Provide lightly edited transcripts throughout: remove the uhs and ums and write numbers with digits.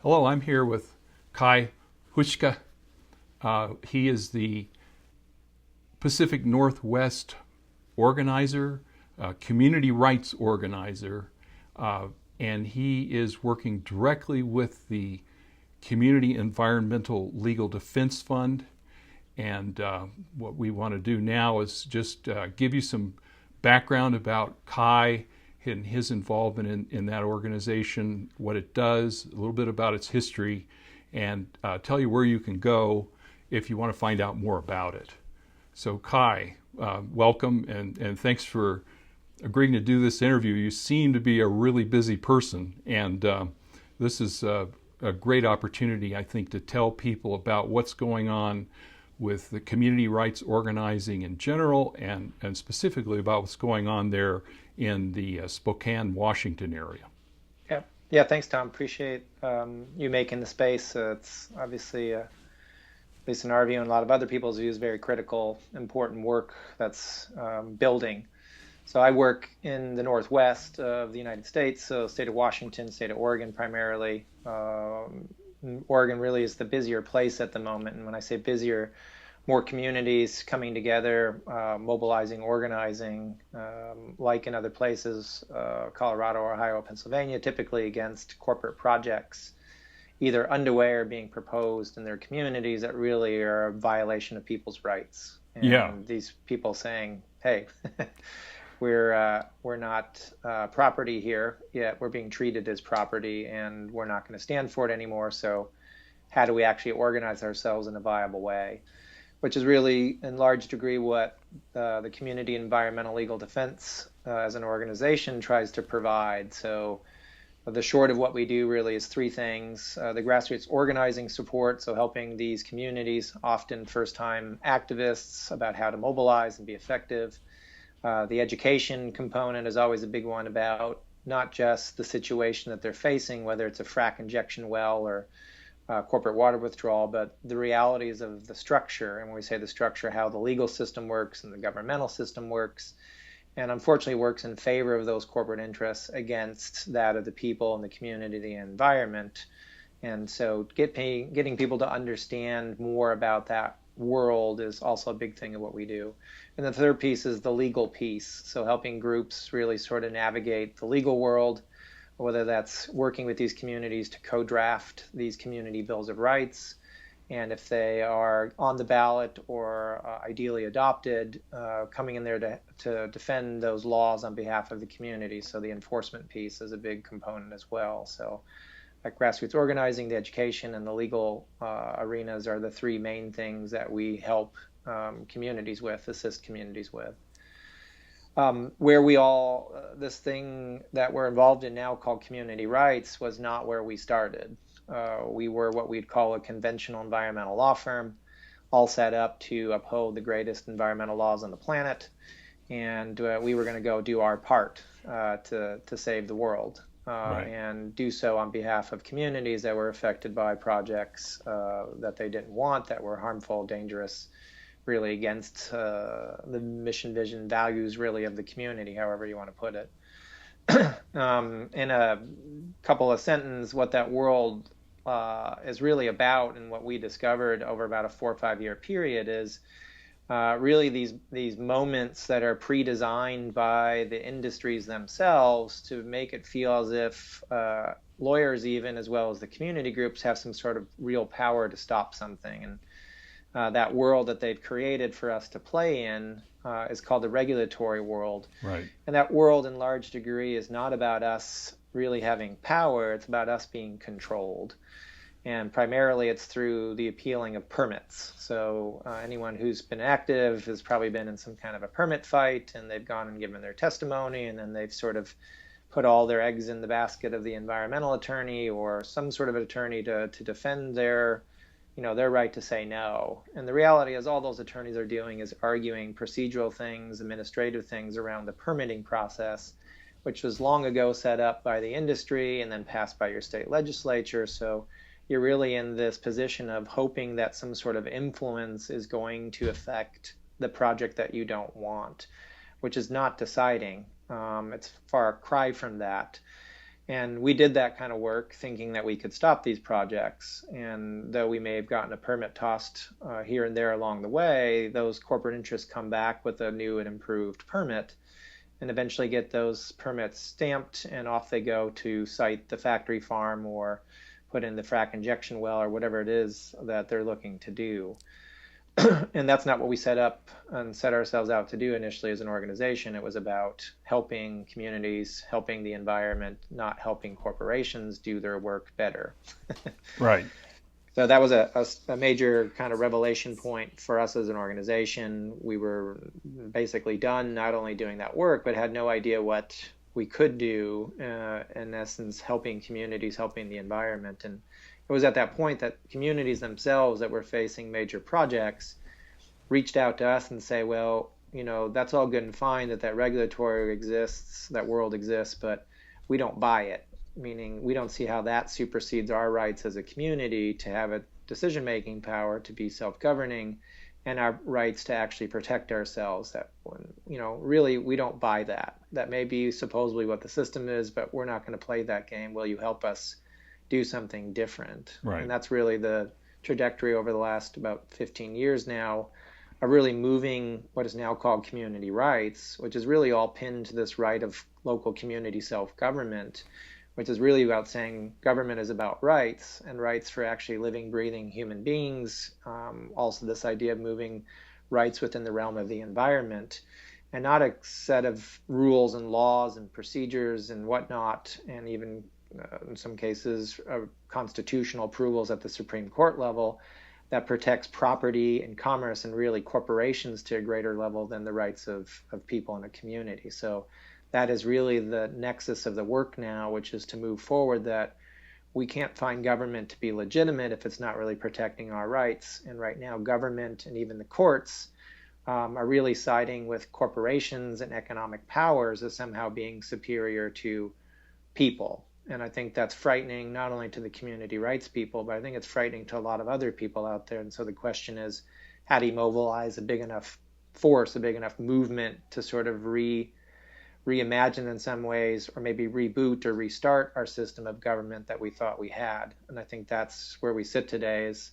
Hello, I'm here with Kai Huschka. He is the Pacific Northwest organizer, community rights organizer, and he is working directly with the Community Environmental Legal Defense Fund. And what we want to do now is just give you some background about Kai and his involvement in that organization, what it does, a little bit about its history, and tell you where you can go if you want to find out more about it. So Kai, welcome, and thanks for agreeing to do this interview. You seem to be a really busy person, and this is a great opportunity, I think, to tell people about what's going on with the community rights organizing in general, and specifically about what's going on there in the Spokane, Washington area. Yeah. Thanks, Tom. Appreciate you making the space. It's obviously, at least in our view and a lot of other people's views, very critical, important work that's building. So I work in the Northwest of the United States, so state of Washington, state of Oregon primarily. Oregon really is the busier place at the moment. And when I say busier, more communities coming together, mobilizing, organizing, like in other places, Colorado, Ohio, Pennsylvania, typically against corporate projects, either underway or being proposed in their communities that really are a violation of people's rights. And these people saying, hey, we're not property here, yet we're being treated as property, and we're not going to stand for it anymore. So how do we actually organize ourselves in a viable way? Which is really, in large degree, what the Community Environmental Legal Defense as an organization tries to provide. So the short of what we do really is three things. The grassroots organizing support, so helping these communities, often first-time activists, about how to mobilize and be effective. The education component is always a big one, about not just the situation that they're facing, whether it's a frac injection well or corporate water withdrawal, but the realities of the structure. And when we say the structure, how the legal system works and the governmental system works, and unfortunately works in favor of those corporate interests against that of the people and the community, the environment. And so getting people to understand more about that world is also a big thing of what we do. And the third piece is the legal piece. So helping groups really sort of navigate the legal world, whether that's working with these communities to co-draft these community bills of rights, and if they are on the ballot or ideally adopted, coming in there to defend those laws on behalf of the community. So the enforcement piece is a big component as well. So like grassroots organizing, the education, and the legal arenas are the three main things that we help communities with, assist communities with. Where we all, this thing that we're involved in now called community rights was not where we started. We were what we'd call a conventional environmental law firm, all set up to uphold the greatest environmental laws on the planet. And we were going to go do our part to save the world, and do so on behalf of communities that were affected by projects that they didn't want, that were harmful, dangerous, really against the mission, vision, values, really, of the community, however you want to put it. In a couple of sentences, what that world is really about, and what we discovered over about a 4 or 5 year period, is really these moments that are pre-designed by the industries themselves to make it feel as if lawyers, even as well as the community groups, have some sort of real power to stop something. And that world that they've created for us to play in is called the regulatory world. Right. And that world, in large degree, is not about us really having power. It's about us being controlled. And primarily it's through the appealing of permits. So anyone who's been active has probably been in some kind of a permit fight, and they've gone and given their testimony, and then they've sort of put all their eggs in the basket of the environmental attorney or some sort of attorney to defend their right to say no. And the reality is all those attorneys are doing is arguing procedural things, administrative things around the permitting process, which was long ago set up by the industry and then passed by your state legislature. So you're really in this position of hoping that some sort of influence is going to affect the project that you don't want, which is not deciding. It's far cry from that. And we did that kind of work thinking that we could stop these projects. And though we may have gotten a permit tossed here and there along the way, those corporate interests come back with a new and improved permit and eventually get those permits stamped, and off they go to site the factory farm or put in the frac injection well or whatever it is that they're looking to do. And that's not what we set up and set ourselves out to do initially as an organization. It was about helping communities, helping the environment, not helping corporations do their work better. Right. So that was a major kind of revelation point for us as an organization. We were basically done not only doing that work, but had no idea what we could do, in essence, helping communities, helping the environment. And it was at that point that communities themselves that were facing major projects reached out to us and say, well, that's all good and fine that regulatory exists, that world exists, but we don't buy it. Meaning we don't see how that supersedes our rights as a community to have a decision-making power, to be self-governing, and our rights to actually protect ourselves. That, really, we don't buy that. That may be supposedly what the system is, but we're not going to play that game. Will you help us do something different? Right. And that's really the trajectory over the last about 15 years now, of really moving what is now called community rights, which is really all pinned to this right of local community self-government, which is really about saying government is about rights, and rights for actually living, breathing human beings. Also this idea of moving rights within the realm of the environment, and not a set of rules and laws and procedures and whatnot, and even in some cases constitutional approvals at the Supreme Court level that protects property and commerce and really corporations to a greater level than the rights of people in a community. So that is really the nexus of the work now, which is to move forward that we can't find government to be legitimate if it's not really protecting our rights. And right now, government and even the courts are really siding with corporations and economic powers as somehow being superior to people. And I think that's frightening, not only to the community rights people, but I think it's frightening to a lot of other people out there. And so the question is, how do you mobilize a big enough force, a big enough movement to sort of reimagine in some ways, or maybe reboot or restart our system of government that we thought we had? And I think that's where we sit today, is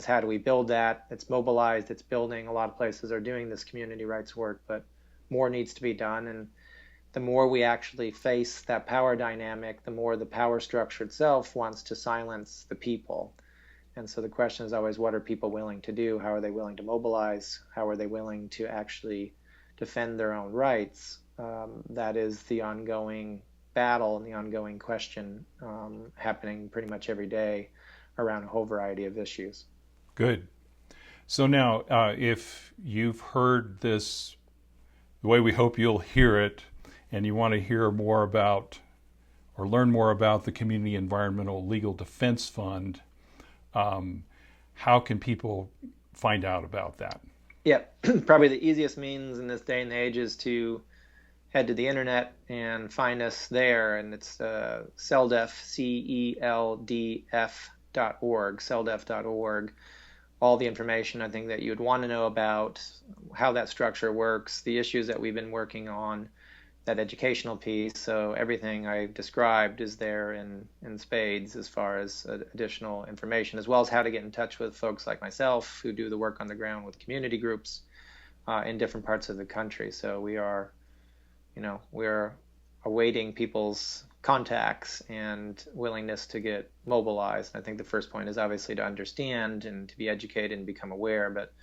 how do we build that? It's mobilized, it's building. A lot of places are doing this community rights work, but more needs to be done. And the more we actually face that power dynamic, the more the power structure itself wants to silence the people. And so the question is always, what are people willing to do? How are they willing to mobilize? How are they willing to actually defend their own rights? That is the ongoing battle and the ongoing question happening pretty much every day around a whole variety of issues. Good. So now, if you've heard this the way we hope you'll hear it, and you want to hear more about or learn more about the Community Environmental Legal Defense Fund, how can people find out about that? Yeah, probably the easiest means in this day and age is to head to the internet and find us there. And it's CELDF, CELDF.org, CELDF.org. All the information I think that you'd want to know about how that structure works, the issues that we've been working on, that educational piece. So everything I've described is there in spades as far as additional information, as well as how to get in touch with folks like myself who do the work on the ground with community groups in different parts of the country. So we're awaiting people's contacts and willingness to get mobilized. And I think the first point is obviously to understand and to be educated and become aware, but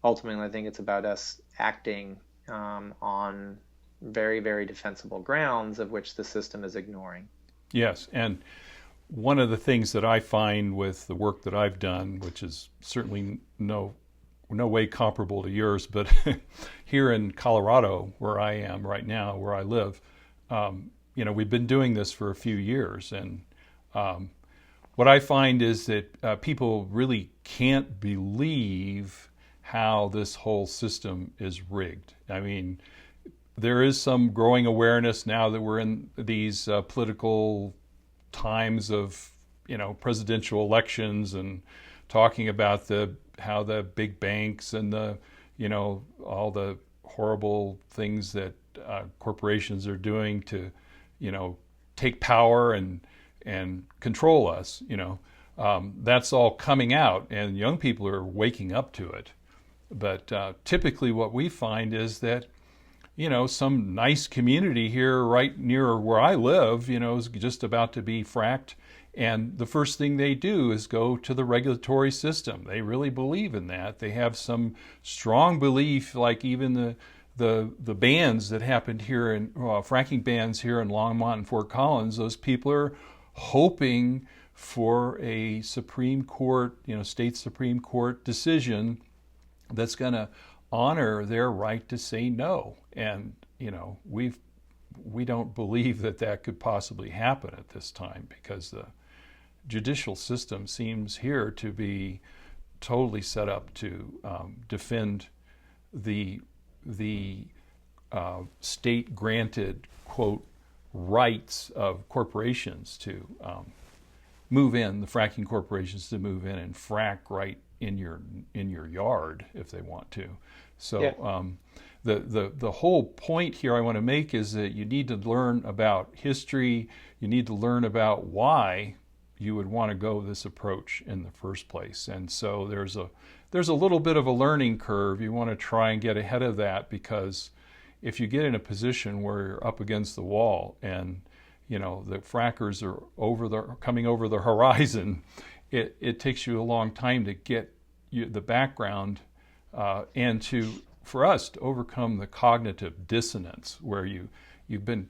ultimately I think it's about us acting on very, very defensible grounds of which the system is ignoring. Yes, and one of the things that I find with the work that I've done, which is certainly no way comparable to yours, but here in Colorado, where I am right now, where I live, we've been doing this for a few years, and what I find is that people really can't believe how this whole system is rigged. I mean, there is some growing awareness now that we're in these political times of, presidential elections, and talking about how the big banks and all the horrible things that corporations are doing to, take power and control us. That's all coming out, and young people are waking up to it. But typically, what we find is that some nice community here right near where I live, is just about to be fracked. And the first thing they do is go to the regulatory system. They really believe in that. They have some strong belief, like even the bans that happened here in fracking bans here in Longmont and Fort Collins. Those people are hoping for a Supreme Court, state Supreme Court decision that's going to honor their right to say no. And we don't believe that could possibly happen at this time, because the judicial system seems here to be totally set up to defend the state granted, quote, rights of corporations to move in, the fracking corporations to move in and frack right in your yard if they want to. So yeah. The whole point here I want to make is that you need to learn about history. You need to learn about why you would want to go this approach in the first place. And so there's a little bit of a learning curve. You want to try and get ahead of that, because if you get in a position where you're up against the wall and the frackers are coming over the horizon, it takes you a long time to get the background and for us to overcome the cognitive dissonance where you've been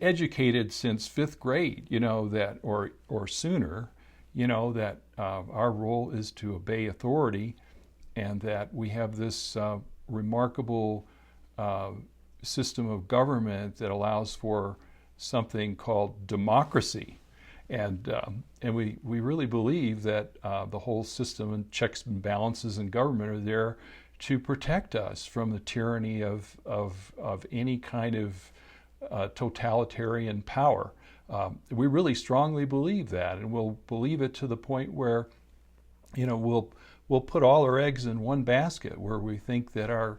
educated since fifth grade, that or sooner, that our role is to obey authority, and that we have this remarkable system of government that allows for something called democracy. And we really believe that the whole system and checks and balances in government are there to protect us from the tyranny of any kind of totalitarian power. We really strongly believe that, and we'll believe it to the point where we'll put all our eggs in one basket, where we think that our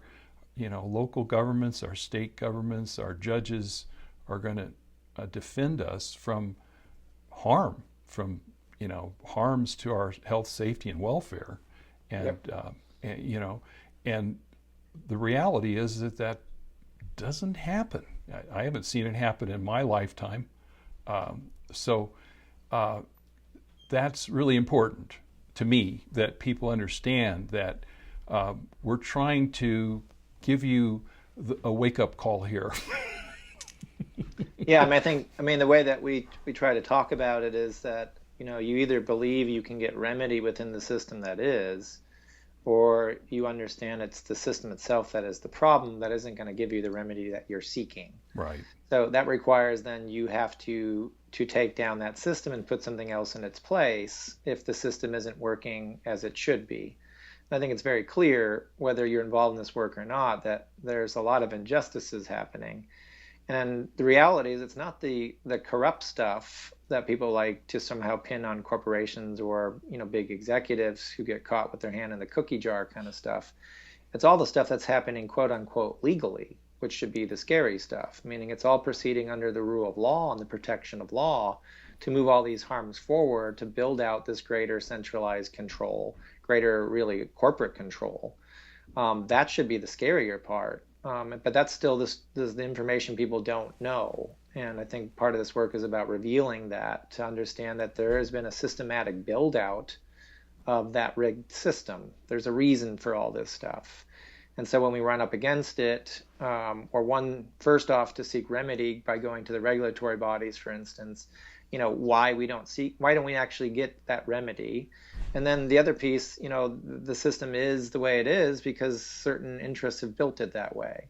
local governments, our state governments, our judges are going to defend us from harm, from harms to our health, safety, and welfare. And Yep. And the reality is that doesn't happen. I haven't seen it happen in my lifetime. So that's really important to me, that people understand that we're trying to give you a wake-up call here. Yeah, I mean, the way that we try to talk about it is that, you either believe you can get remedy within the system that is, or you understand it's the system itself that is the problem that isn't going to give you the remedy that you're seeking. Right. So that requires then you have to take down that system and put something else in its place if the system isn't working as it should be. I think it's very clear, whether you're involved in this work or not, that there's a lot of injustices happening. And the reality is it's not the corrupt stuff that people like to somehow pin on corporations or, big executives who get caught with their hand in the cookie jar kind of stuff. It's all the stuff that's happening, quote unquote, legally, which should be the scary stuff, meaning it's all proceeding under the rule of law and the protection of law to move all these harms forward, to build out this greater centralized control, greater really corporate control. That should be the scarier part. But that's still the information people don't know. And I think part of this work is about revealing that, to understand that there has been a systematic build out of that rigged system. There's a reason for all this stuff. And so when we run up against it, first off, to seek remedy by going to the regulatory bodies, for instance, why don't we actually get that remedy? And then the other piece, the system is the way it is because certain interests have built it that way.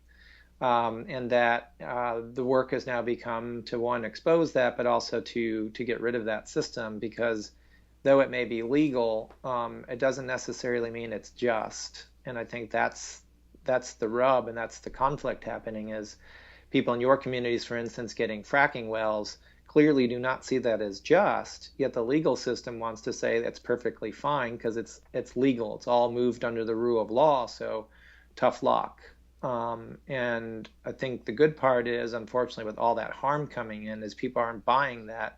And that the work has now become to, one, expose that, but also to get rid of that system, because though it may be legal, it doesn't necessarily mean it's just. And I think that's the rub, and that's the conflict happening, is people in your communities, for instance, getting fracking wells clearly do not see that as just, yet the legal system wants to say that's perfectly fine because it's legal. It's all moved under the rule of law, so tough luck. And I think the good part is, unfortunately, with all that harm coming in, is people aren't buying that.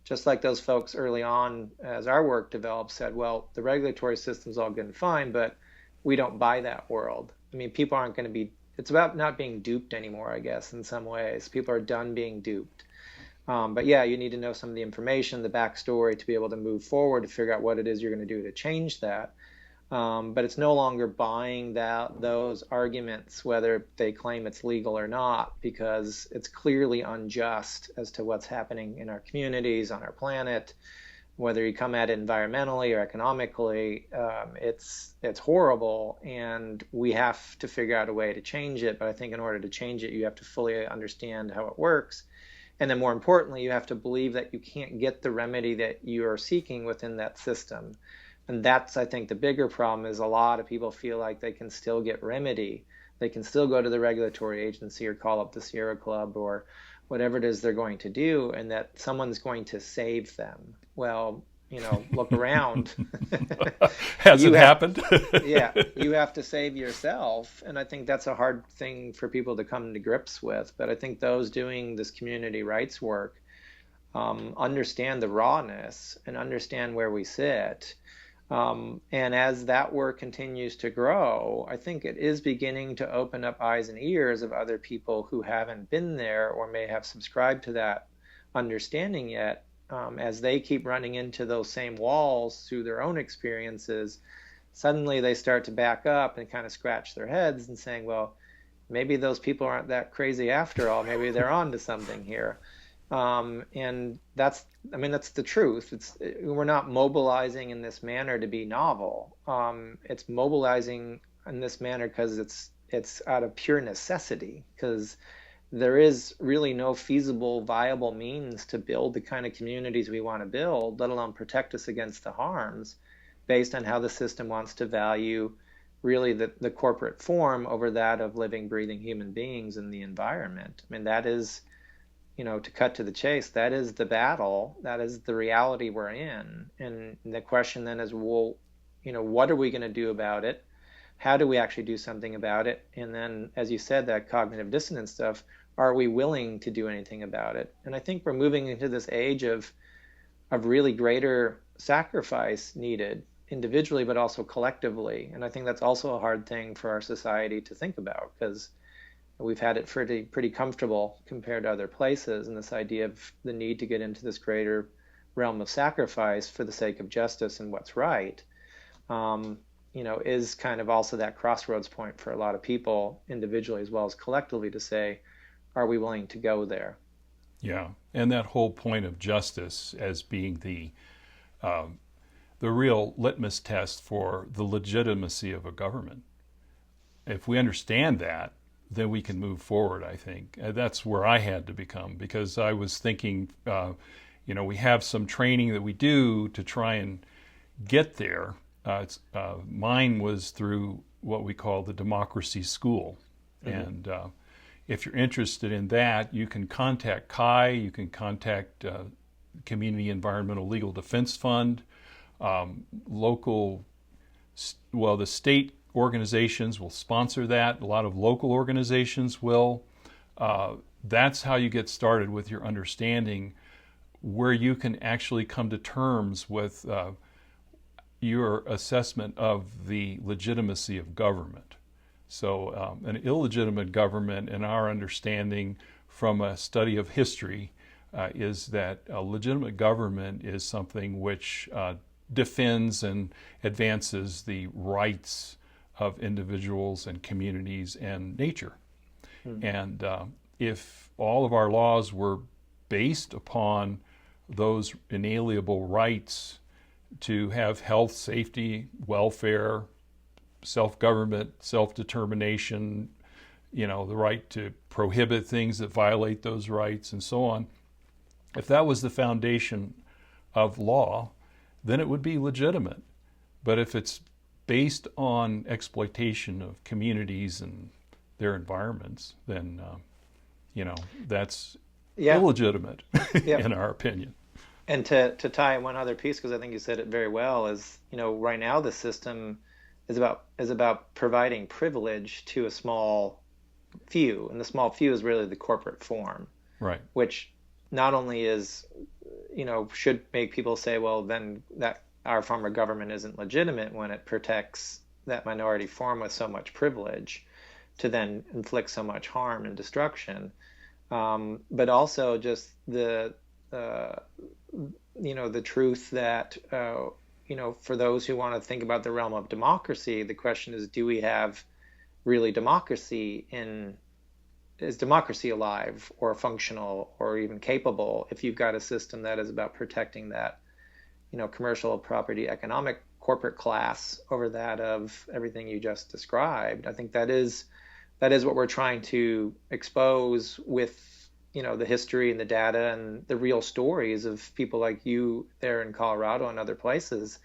Just like those folks early on, as our work developed, said, well, the regulatory system's all good and fine, but we don't buy that world. I mean, people aren't going to be, it's about not being duped anymore, I guess, in some ways. People are done being duped. But yeah, you need to know some of the information, the backstory to be able to move forward to figure out what it is you're going to do to change that. But it's no longer buying those arguments, whether they claim it's legal or not, because it's clearly unjust as to what's happening in our communities, on our planet. Whether you come at it environmentally or economically, it's horrible, and we have to figure out a way to change it. But I think in order to change it, you have to fully understand how it works. And then more importantly, you have to believe that you can't get the remedy that you are seeking within that system. And that's, I think, the bigger problem is a lot of people feel like they can still get remedy. They can still go to the regulatory agency or call up the Sierra Club or whatever it is they're going to do, and that someone's going to save them. Well, look around. Has it happened? Yeah, you have to save yourself. And I think that's a hard thing for people to come to grips with. But I think those doing this community rights work understand the rawness and understand where we sit. And as that work continues to grow, I think it is beginning to open up eyes and ears of other people who haven't been there or may have subscribed to that understanding yet. As they keep running into those same walls through their own experiences, suddenly they start to back up and kind of scratch their heads and saying, well, maybe those people aren't that crazy after all. Maybe they're on to something here. And that's the truth. We're not mobilizing in this manner to be novel. It's mobilizing in this manner because it's out of pure necessity, because there is really no feasible, viable means to build the kind of communities we want to build, let alone protect us against the harms, based on how the system wants to value really the corporate form over that of living, breathing human beings in the environment. I mean, that is, to cut to the chase, that is the battle, that is the reality we're in. And the question then is, well, what are we going to do about it? How do we actually do something about it? And then, as you said, that cognitive dissonance stuff, are we willing to do anything about it? And I think we're moving into this age of really greater sacrifice needed individually, but also collectively. And I think that's also a hard thing for our society to think about, because we've had it pretty comfortable compared to other places, and this idea of the need to get into this greater realm of sacrifice for the sake of justice and what's right, is kind of also that crossroads point for a lot of people, individually as well as collectively, to say, are we willing to go there? Yeah, and that whole point of justice as being the real litmus test for the legitimacy of a government. If we understand that, then we can move forward, I think. That's where I had to become, because I was thinking, we have some training that we do to try and get there. Mine was through what we call the Democracy School. Mm-hmm. And if you're interested in that, you can contact CHI, you can contact Community Environmental Legal Defense Fund, the state organizations will sponsor that. A lot of local organizations will. That's how you get started with your understanding, where you can actually come to terms with your assessment of the legitimacy of government. So an illegitimate government, in our understanding from a study of history, is that a legitimate government is something which defends and advances the rights of individuals and communities and nature. Mm-hmm. And if all of our laws were based upon those inalienable rights to have health, safety, welfare, self-government, self-determination, the right to prohibit things that violate those rights and so on, if that was the foundation of law, then it would be legitimate. But if it's based on exploitation of communities and their environments, then that's illegitimate in our opinion. And to tie one other piece, because I think you said it very well, is right now the system is about providing privilege to a small few, and the small few is really the corporate form, Right. which not only is, should make people say, well, then that our form of government isn't legitimate when it protects that minority form with so much privilege to then inflict so much harm and destruction. But also just the truth that, for those who want to think about the realm of democracy, the question is, do we have really democracy is democracy alive or functional or even capable if you've got a system that is about protecting that, commercial property, economic corporate class over that of everything you just described? I think that is what we're trying to expose with, the history and the data and the real stories of people like you there in Colorado and other places.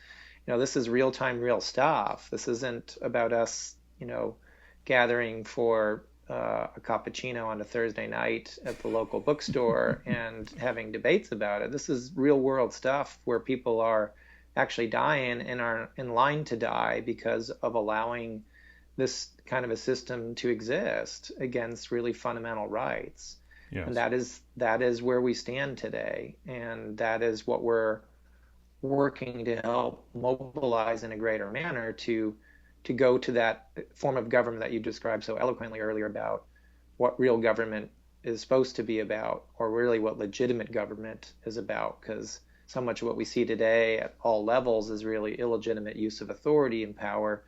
This is real time, real stuff. This isn't about us, gathering for a cappuccino on a Thursday night at the local bookstore and having debates about it. This is real world stuff where people are actually dying and are in line to die because of allowing this kind of a system to exist against really fundamental rights. Yes. And that is where we stand today. And that is what we're working to help mobilize in a greater manner to go to that form of government that you described so eloquently earlier about what real government is supposed to be about, or really what legitimate government is about, because so much of what we see today at all levels is really illegitimate use of authority and power,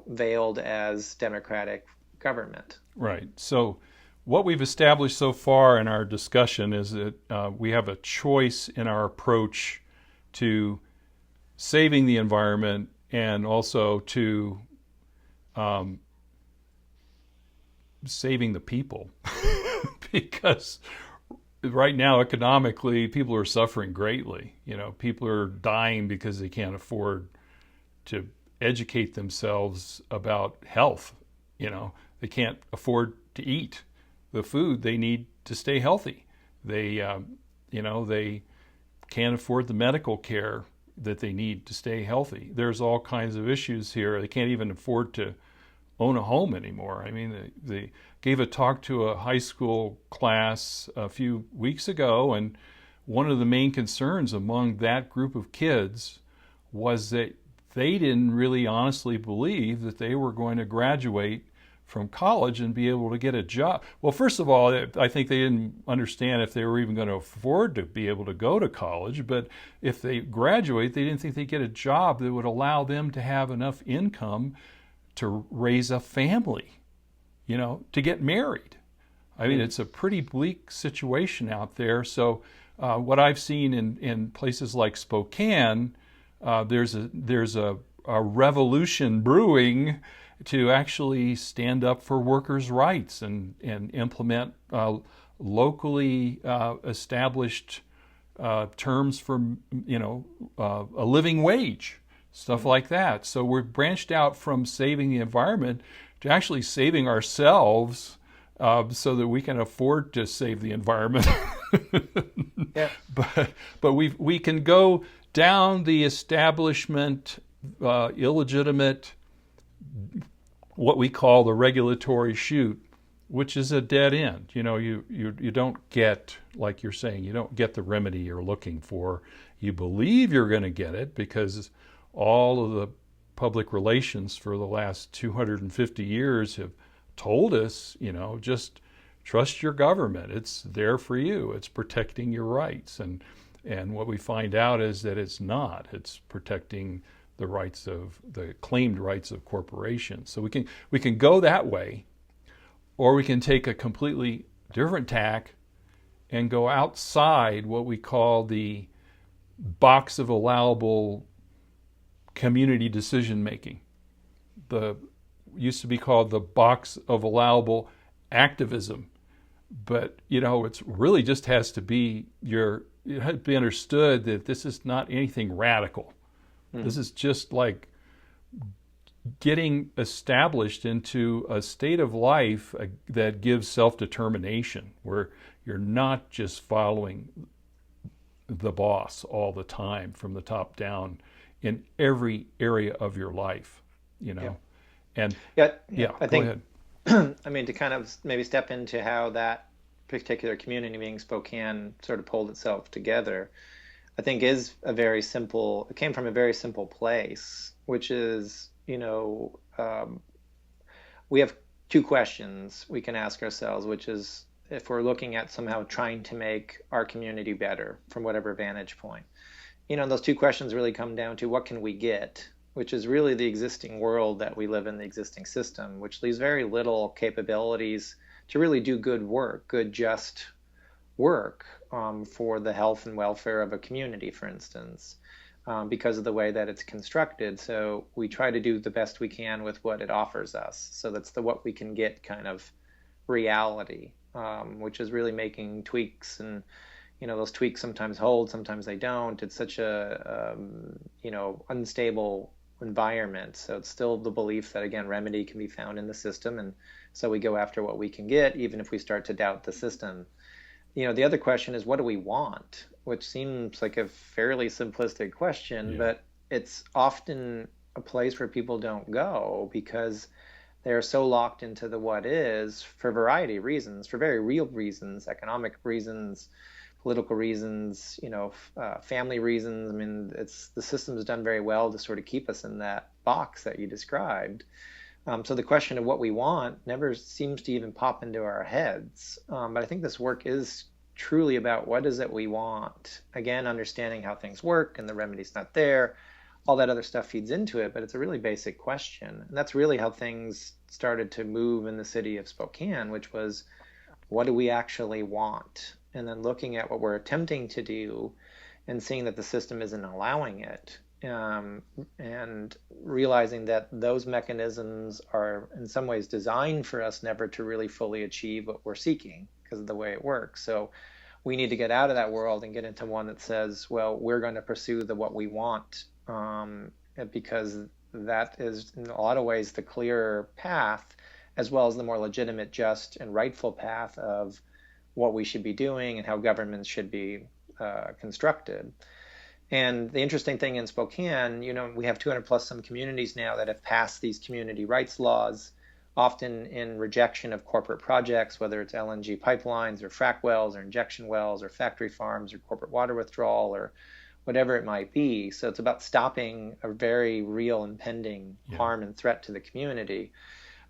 veiled as democratic government. Right. So what we've established so far in our discussion is that we have a choice in our approach to saving the environment and also to saving the people. Because right now, economically, people are suffering greatly. People are dying because they can't afford to educate themselves about health. They can't afford to eat the food they need to stay healthy. They can't afford the medical care that they need to stay healthy. There's all kinds of issues here. They can't even afford to own a home anymore. I mean, they gave a talk to a high school class a few weeks ago, and one of the main concerns among that group of kids was that they didn't really honestly believe that they were going to graduate from college and be able to get a job. Well, first of all, I think they didn't understand if they were even going to afford to be able to go to college. But if they graduate, they didn't think they'd get a job that would allow them to have enough income to raise a family, to get married. I mean, it's a pretty bleak situation out there. So what I've seen in places like Spokane, there's a revolution brewing to actually stand up for workers' rights and implement locally established terms for a living wage, stuff like that. So we're branched out from saving the environment to actually saving ourselves, so that we can afford to save the environment. Yeah. But we can go down the establishment, illegitimate, what we call the regulatory chute, which is a dead end. You don't get, like you're saying, you don't get the remedy you're looking for. You believe you're going to get it because all of the public relations for the last 250 years have told us, just trust your government. It's there for you. It's protecting your rights. And what we find out is that it's not. It's protecting the claimed rights of corporations. So we can go that way, or we can take a completely different tack and go outside what we call the box of allowable community decision making. Used to be called the box of allowable activism, but it's really just has to be it has to be understood that this is not anything radical. This is just like getting established into a state of life that gives self-determination, where you're not just following the boss all the time from the top down in every area of your life, Yeah. And I go think ahead. I mean, to kind of maybe step into how that particular community, being Spokane, sort of pulled itself together, I think is a very simple, it came from a very simple place, which is, we have two questions we can ask ourselves, which is if we're looking at somehow trying to make our community better from whatever vantage point. Those two questions really come down to what can we get, which is really the existing world that we live in, the existing system, which leaves very little capabilities to really do good work, good, just work for the health and welfare of a community, for instance, because of the way that it's constructed. So we try to do the best we can with what it offers us. So that's the what we can get kind of reality, which is really making tweaks. And those tweaks sometimes hold, sometimes they don't. It's such a unstable environment. So it's still the belief that, again, remedy can be found in the system, and so we go after what we can get, even if we start to doubt the system. The other question is, what do we want? Which seems like a fairly simplistic question, Yeah. but it's often a place where people don't go because they're so locked into the what is for a variety of reasons, for very real reasons, economic reasons, political reasons, family reasons. I mean, the system has done very well to sort of keep us in that box that you described. So the question of what we want never seems to even pop into our heads. But I think this work is truly about what is it we want. Again, understanding how things work and the remedy's not there. All that other stuff feeds into it, but it's a really basic question. And that's really how things started to move in the city of Spokane, which was, what do we actually want? And then looking at what we're attempting to do and seeing that the system isn't allowing it. And realizing that those mechanisms are in some ways designed for us never to really fully achieve what we're seeking because of the way it works. So we need to get out of that world and get into one that says, well, we're going to pursue what we want, because that is in a lot of ways the clearer path, as well as the more legitimate, just, and rightful path of what we should be doing and how governments should be constructed. And the interesting thing in Spokane, we have 200 plus some communities now that have passed these community rights laws, often in rejection of corporate projects, whether it's LNG pipelines or frac wells or injection wells or factory farms or corporate water withdrawal or whatever it might be. So it's about stopping a very real impending harm and threat to the community.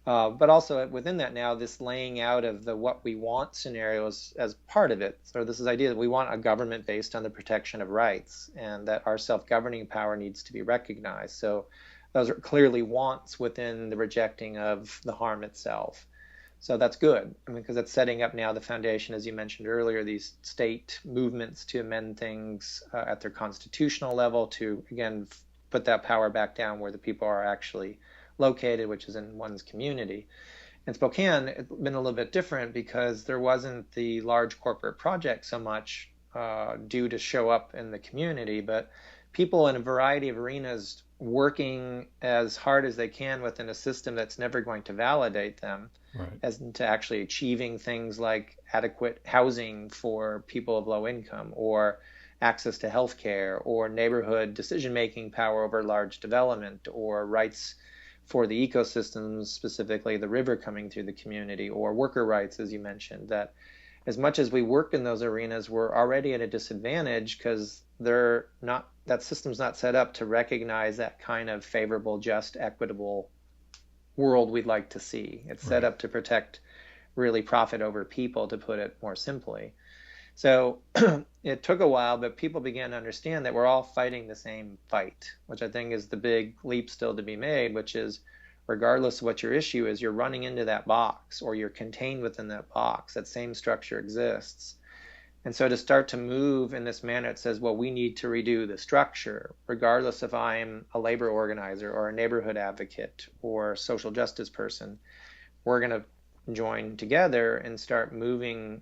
But also within that now, this laying out of the what we want scenarios as part of it. So this is the idea that we want a government based on the protection of rights and that our self-governing power needs to be recognized. So those are clearly wants within the rejecting of the harm itself. So that's good, because it's setting up now the foundation, as you mentioned earlier, these state movements to amend things at their constitutional level to, again, put that power back down where the people are actually located, which is in one's community. In Spokane, it's been a little bit different because there wasn't the large corporate project so much due to show up in the community, but people in a variety of arenas working as hard as they can within a system that's never going to validate them, Right. as to actually achieving things like adequate housing for people of low income, or access to health care, or neighborhood decision-making power over large development, or rights for the ecosystems, specifically the river coming through the community, or worker rights, as you mentioned, that as much as we work in those arenas, we're already at a disadvantage because that system's not set up to recognize that kind of favorable, just, equitable world we'd like to see. It's set up to protect really profit over people, to put it more simply. So it took a while, but people began to understand that we're all fighting the same fight, which I think is the big leap still to be made, which is regardless of what your issue is, you're running into that box or you're contained within that box. That same structure exists. And so to start to move in this manner, it says, well, we need to redo the structure, regardless if I'm a labor organizer or a neighborhood advocate or a social justice person. We're going to join together and start moving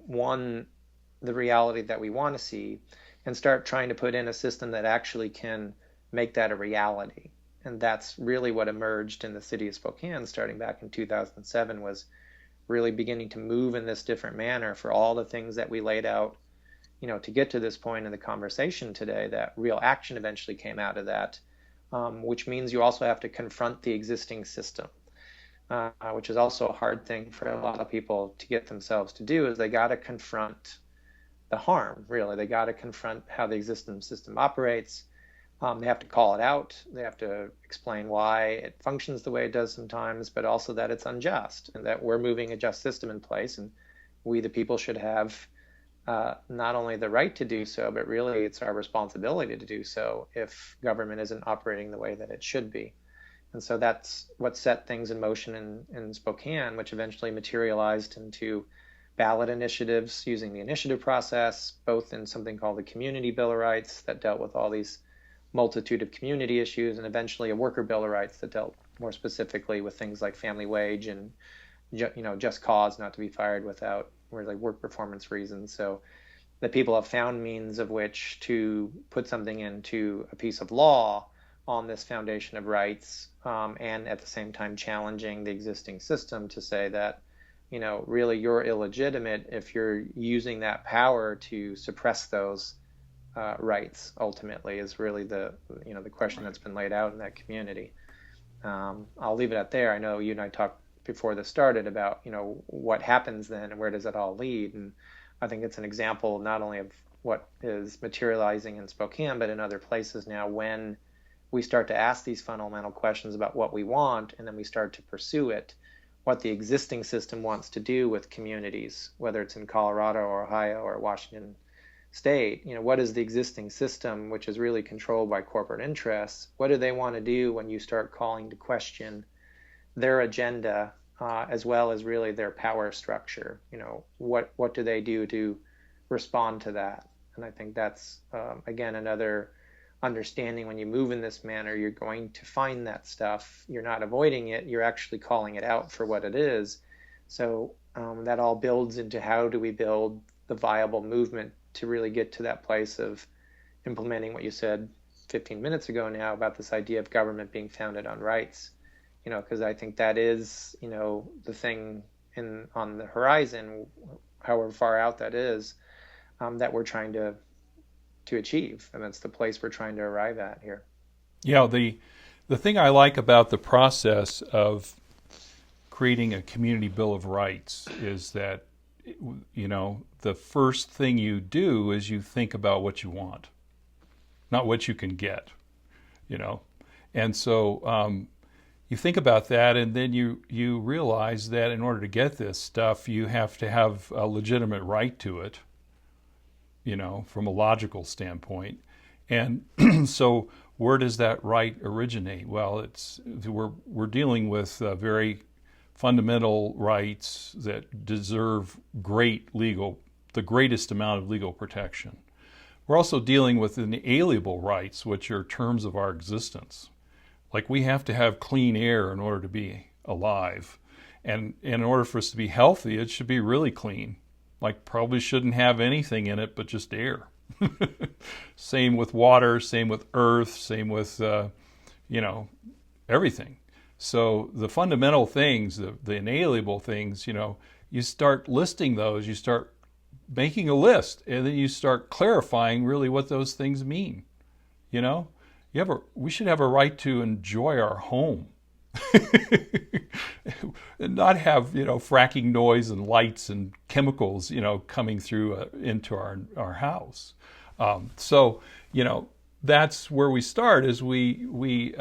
the reality that we want to see, and start trying to put in a system that actually can make that a reality. And that's really what emerged in the city of Spokane starting back in 2007, was really beginning to move in this different manner for all the things that we laid out, to get to this point in the conversation today. That real action eventually came out of that, which means you also have to confront the existing system. which is also a hard thing for a lot of people to get themselves to do, is they got to confront the harm, really. They got to confront how the existing system operates. They have to call it out. They have to explain why it functions the way it does sometimes, but also that it's unjust and that we're moving a just system in place. And we, the people, should have not only the right to do so, but really it's our responsibility to do so if government isn't operating the way that it should be. And so that's what set things in motion in Spokane, which eventually materialized into ballot initiatives using the initiative process, both in something called the Community Bill of Rights that dealt with all these multitude of community issues, and eventually a Worker Bill of Rights that dealt more specifically with things like family wage and just cause, not to be fired without really work performance reasons. So the people have found means of which to put something into a piece of law on this foundation of rights, and at the same time challenging the existing system to say that, really you're illegitimate if you're using that power to suppress those rights. Ultimately, is really the question that's been laid out in that community. I'll leave it at there. I know you and I talked before this started about what happens then and where does it all lead, and I think it's an example not only of what is materializing in Spokane but in other places now, when we start to ask these fundamental questions about what we want and then we start to pursue it, what the existing system wants to do with communities, whether it's in Colorado or Ohio or Washington State. What is the existing system, which is really controlled by corporate interests? What do they want to do when you start calling to question their agenda, as well as really their power structure? What do they do to respond to that? And I think that's, again, another understanding. When you move in this manner, you're going to find that stuff. You're not avoiding it, you're actually calling it out for what it is. So that all builds into how do we build the viable movement to really get to that place of implementing what you said 15 minutes ago now about this idea of government being founded on rights. Because I think that is, the thing on the horizon, however far out that is, that we're trying to achieve, and that's the place we're trying to arrive at here. Yeah, the thing I like about the process of creating a community bill of rights is that the first thing you do is you think about what you want, not what you can get, and so you think about that, and then you realize that in order to get this stuff, you have to have a legitimate right to it, from a logical standpoint. And so where does that right originate? Well, we're dealing with very fundamental rights that deserve the greatest amount of legal protection. We're also dealing with inalienable rights, which are terms of our existence. Like, we have to have clean air in order to be alive. And in order for us to be healthy, it should be really clean. Like, probably shouldn't have anything in it but just air. Same with water, same with earth, same with, everything. So the fundamental things, the inalienable things, you start listing those, you start making a list, and then you start clarifying really what those things mean. We should have a right to enjoy our home. And not have fracking noise and lights and chemicals coming through into our house. So that's where we start, is we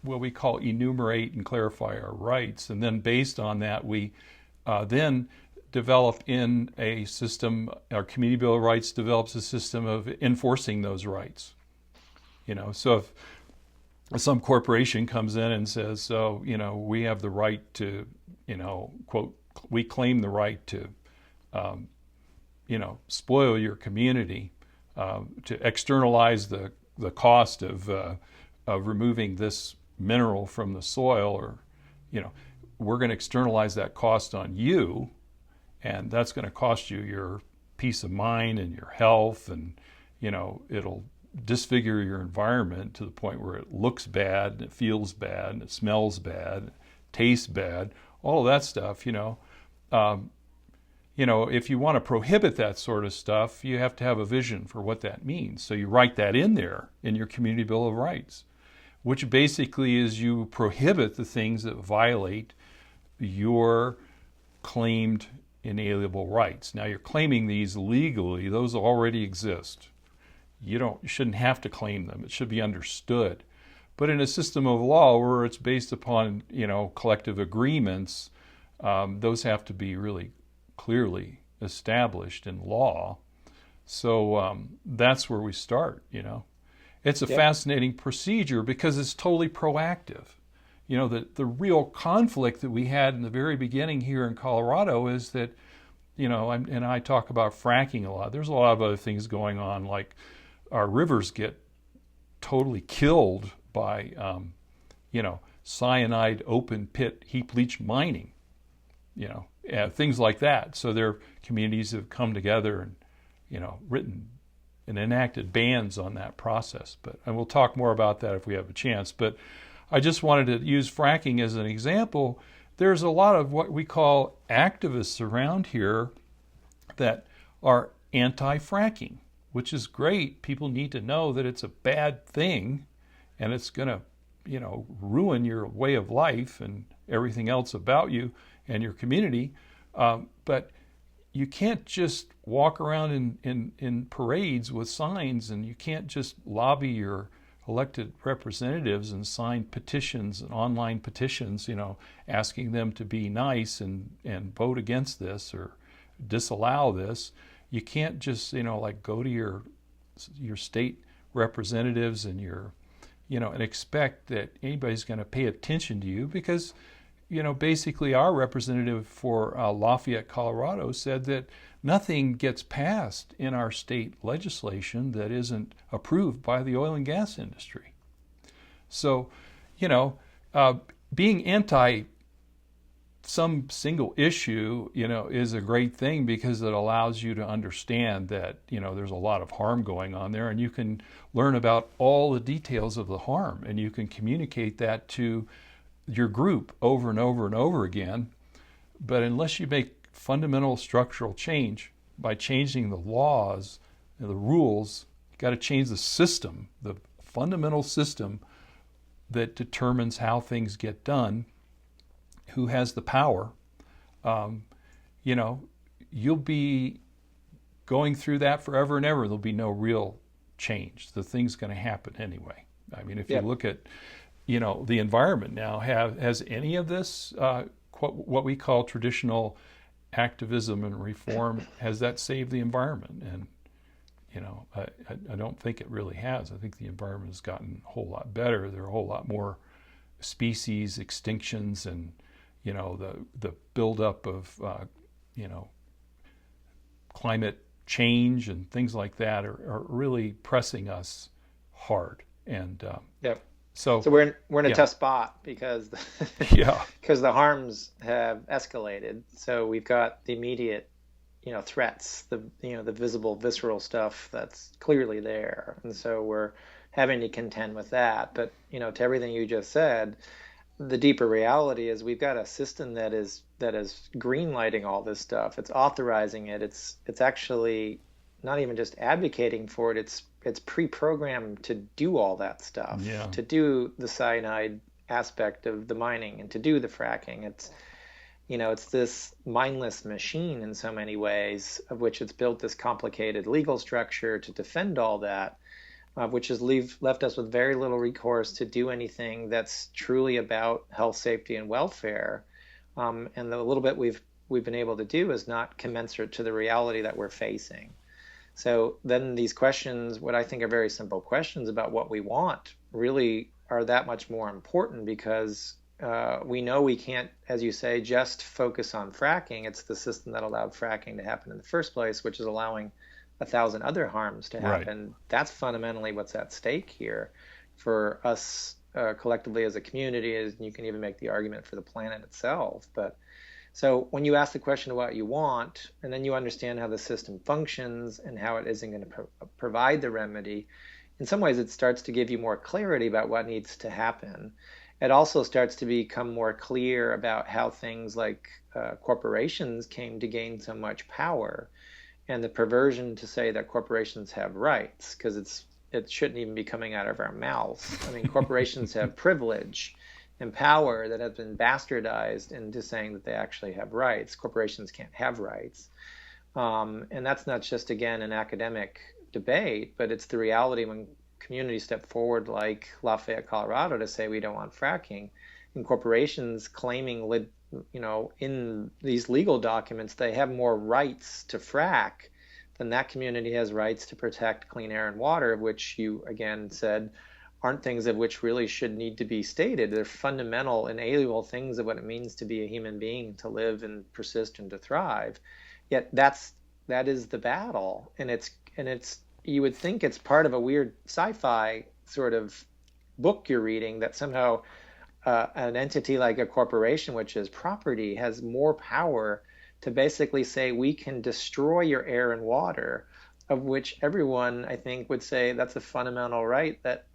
what we call enumerate and clarify our rights, and then based on that we then develop in a system. Our Community Bill of Rights develops a system of enforcing those rights. So if some corporation comes in and says, so, we have the right to, quote, we claim the right to, spoil your community, to externalize the cost of removing this mineral from the soil, or, we're going to externalize that cost on you, and that's going to cost you your peace of mind and your health, and, it'll disfigure your environment to the point where it looks bad, and it feels bad, and it smells bad, tastes bad, all of that stuff. If you want to prohibit that sort of stuff, you have to have a vision for what that means. So you write that in there in your Community Bill of Rights, which basically is you prohibit the things that violate your claimed inalienable rights. Now you're claiming these legally; those already exist. You shouldn't have to claim them. It should be understood. But in a system of law where it's based upon collective agreements, those have to be really clearly established in law. So that's where we start. It's a fascinating procedure because it's totally proactive. The real conflict that we had in the very beginning here in Colorado is that, and I talk about fracking a lot. There's a lot of other things going on, like our rivers get totally killed by, cyanide open pit heap leach mining, things like that. So their communities have come together and, written and enacted bans on that process. And we'll talk more about that if we have a chance. But I just wanted to use fracking as an example. There's a lot of what we call activists around here that are anti-fracking, which is great. People need to know that it's a bad thing and it's going to, ruin your way of life and everything else about you and your community. But you can't just walk around in parades with signs, and you can't just lobby your elected representatives and sign petitions and online petitions, asking them to be nice and vote against this or disallow this. You can't just, go to your state representatives and and expect that anybody's going to pay attention to you because, basically our representative for Lafayette, Colorado said that nothing gets passed in our state legislation that isn't approved by the oil and gas industry. So, being anti some single issue, is a great thing because it allows you to understand that, there's a lot of harm going on there, and you can learn about all the details of the harm, and you can communicate that to your group over and over and over again. But unless you make fundamental structural change by changing the laws and the rules, you got to change the system, the fundamental system that determines how things get done, who has the power. You'll be going through that forever and ever. There'll be no real change. The thing's going to happen anyway. I mean, if you look at the environment now, has any of this, what we call traditional activism and reform, has that saved the environment? And, I don't think it really has. I think the environment has gotten a whole lot better. There are a whole lot more species extinctions and, the buildup of, climate change and things like that are really pressing us hard. And, So we're in a tough spot because because the harms have escalated. So we've got the immediate, threats, the visible, visceral stuff that's clearly there, and so we're having to contend with that. But to everything you just said, the deeper reality is we've got a system that is green lighting all this stuff. It's authorizing it. It's actually not even just advocating for it. It's pre-programmed to do all that stuff, to do the cyanide aspect of the mining and to do the fracking. It's this mindless machine in so many ways, of which it's built this complicated legal structure to defend all that, which has left us with very little recourse to do anything that's truly about health, safety, and welfare. And the little bit we've been able to do is not commensurate to the reality that we're facing. So then these questions, what I think are very simple questions about what we want, really are that much more important because we know we can't, as you say, just focus on fracking. It's the system that allowed fracking to happen in the first place, which is allowing 1,000 other harms to happen. Right. That's fundamentally what's at stake here for us collectively as a community, and you can even make the argument for the planet itself. But so when you ask the question of what you want, and then you understand how the system functions and how it isn't going to provide the remedy, in some ways it starts to give you more clarity about what needs to happen. It also starts to become more clear about how things like corporations came to gain so much power, and the perversion to say that corporations have rights, because it shouldn't even be coming out of our mouths. I mean, corporations have privilege. and power that have been bastardized into saying that they actually have rights. Corporations can't have rights. And that's not just, again, an academic debate, but it's the reality when communities step forward like Lafayette, Colorado, to say we don't want fracking, and corporations claiming, in these legal documents, they have more rights to frack than that community has rights to protect clean air and water, which you, again, said aren't things of which really should need to be stated. They're fundamental, inalienable things of what it means to be a human being, to live and persist and to thrive. Yet that is the battle, and it's you would think it's part of a weird sci-fi sort of book you're reading, that somehow an entity like a corporation, which is property, has more power to basically say we can destroy your air and water, of which everyone, I think, would say that's a fundamental right that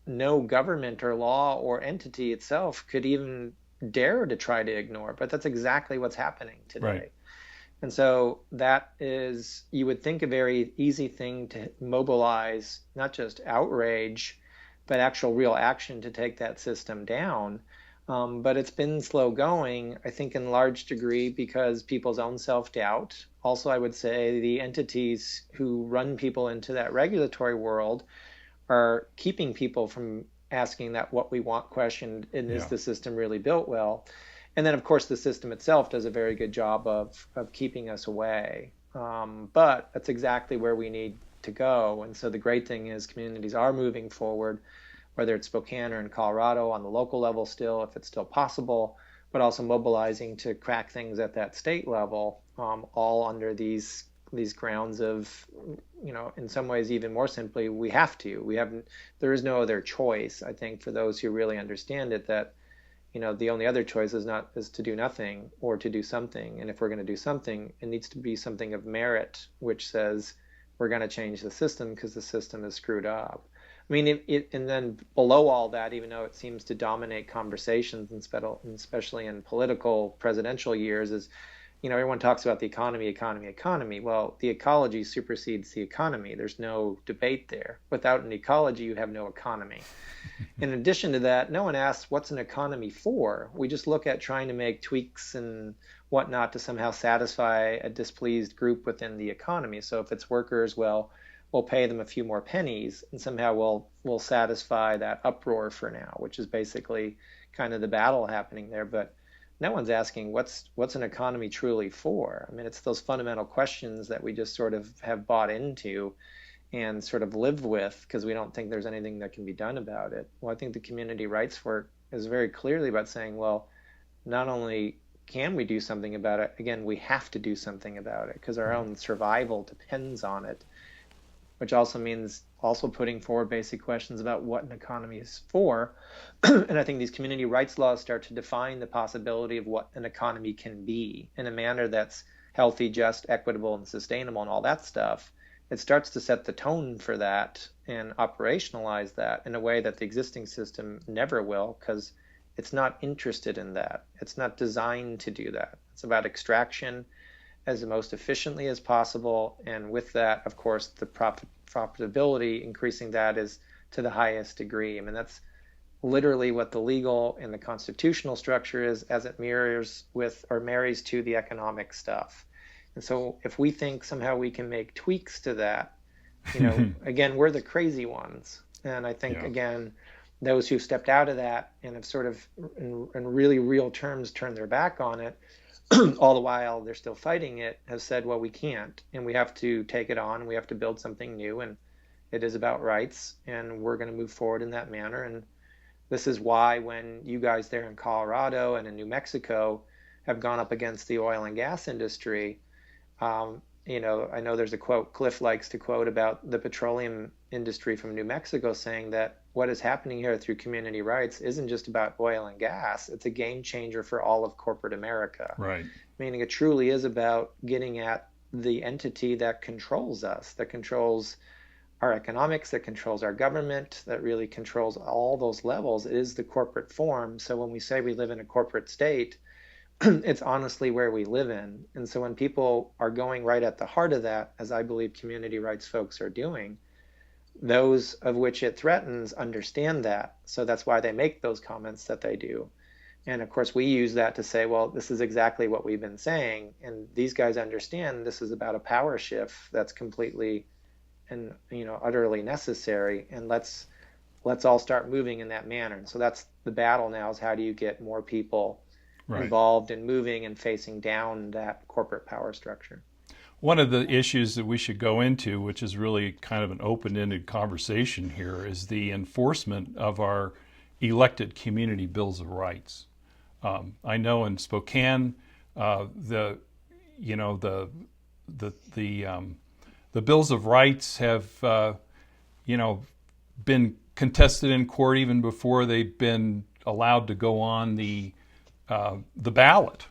no government or law or entity itself could even dare to try to ignore. But that's exactly what's happening today. Right. And so that is, you would think, a very easy thing to mobilize, not just outrage, but actual real action to take that system down. But it's been slow going, I think, in large degree because people's own self-doubt. Also, I would say the entities who run people into that regulatory world are keeping people from asking that what we want question, and is the system really built well? And then, of course, the system itself does a very good job of keeping us away. But that's exactly where we need to go. And so the great thing is communities are moving forward, whether it's Spokane or in Colorado, on the local level still, if it's still possible, but also mobilizing to crack things at that state level, all under these grounds of, in some ways, even more simply, we have to. There is no other choice, I think, for those who really understand it, that the only other choice is to do nothing or to do something. And if we're going to do something, it needs to be something of merit, which says we're going to change the system because the system is screwed up. I mean, and then below all that, even though it seems to dominate conversations, and especially in political presidential years, is, everyone talks about the economy. Well, the ecology supersedes the economy. There's no debate there. Without an ecology, you have no economy. In addition to that, no one asks what's an economy for. We just look at trying to make tweaks and whatnot to somehow satisfy a displeased group within the economy. So if it's workers, well, we'll pay them a few more pennies, and somehow we'll satisfy that uproar for now, which is basically kind of the battle happening there. But no one's asking what's an economy truly for. I mean, it's those fundamental questions that we just sort of have bought into and sort of live with because we don't think there's anything that can be done about it. Well, I think the community rights work is very clearly about saying, well, not only can we do something about it, again, we have to do something about it because our own survival depends on it, which also means also putting forward basic questions about what an economy is for. And I think these community rights laws start to define the possibility of what an economy can be in a manner that's healthy, just, equitable, and sustainable, and all that stuff. It starts to set the tone for that and operationalize that in a way that the existing system never will, because it's not interested in that. It's not designed to do that. It's about extraction as most efficiently as possible, and with that, of course, the profitability, increasing that is to the highest degree. I mean, that's literally what the legal and the constitutional structure is as it mirrors with or marries to the economic stuff. And so if we think somehow we can make tweaks to that, again, we're the crazy ones. And I think, again, those who've stepped out of that and have sort of in really real terms turned their back on it, all the while they're still fighting it, have said, well, we can't, and we have to take it on. We have to build something new, and it is about rights, and we're going to move forward in that manner. And this is why when you guys there in Colorado and in New Mexico have gone up against the oil and gas industry, I know there's a quote Cliff likes to quote about the petroleum industry from New Mexico, saying that what is happening here through community rights isn't just about oil and gas. It's a game changer for all of corporate America. Right. Meaning it truly is about getting at the entity that controls us, that controls our economics, that controls our government, that really controls all those levels. It is the corporate form. So when we say we live in a corporate state, it's honestly where we live in. And so when people are going right at the heart of that, as I believe community rights folks are doing, those of which it threatens understand that. So that's why they make those comments that they do. And of course, we use that to say, well, this is exactly what we've been saying. And these guys understand this is about a power shift that's completely and utterly necessary. And let's all start moving in that manner. And so that's the battle now, is how do you get more people Right. involved in moving and facing down that corporate power structure. One of the issues that we should go into, which is really kind of an open-ended conversation here, is the enforcement of our elected community bills of rights. I know in Spokane, the you know the bills of rights have you know been contested in court even before they've been allowed to go on the ballot.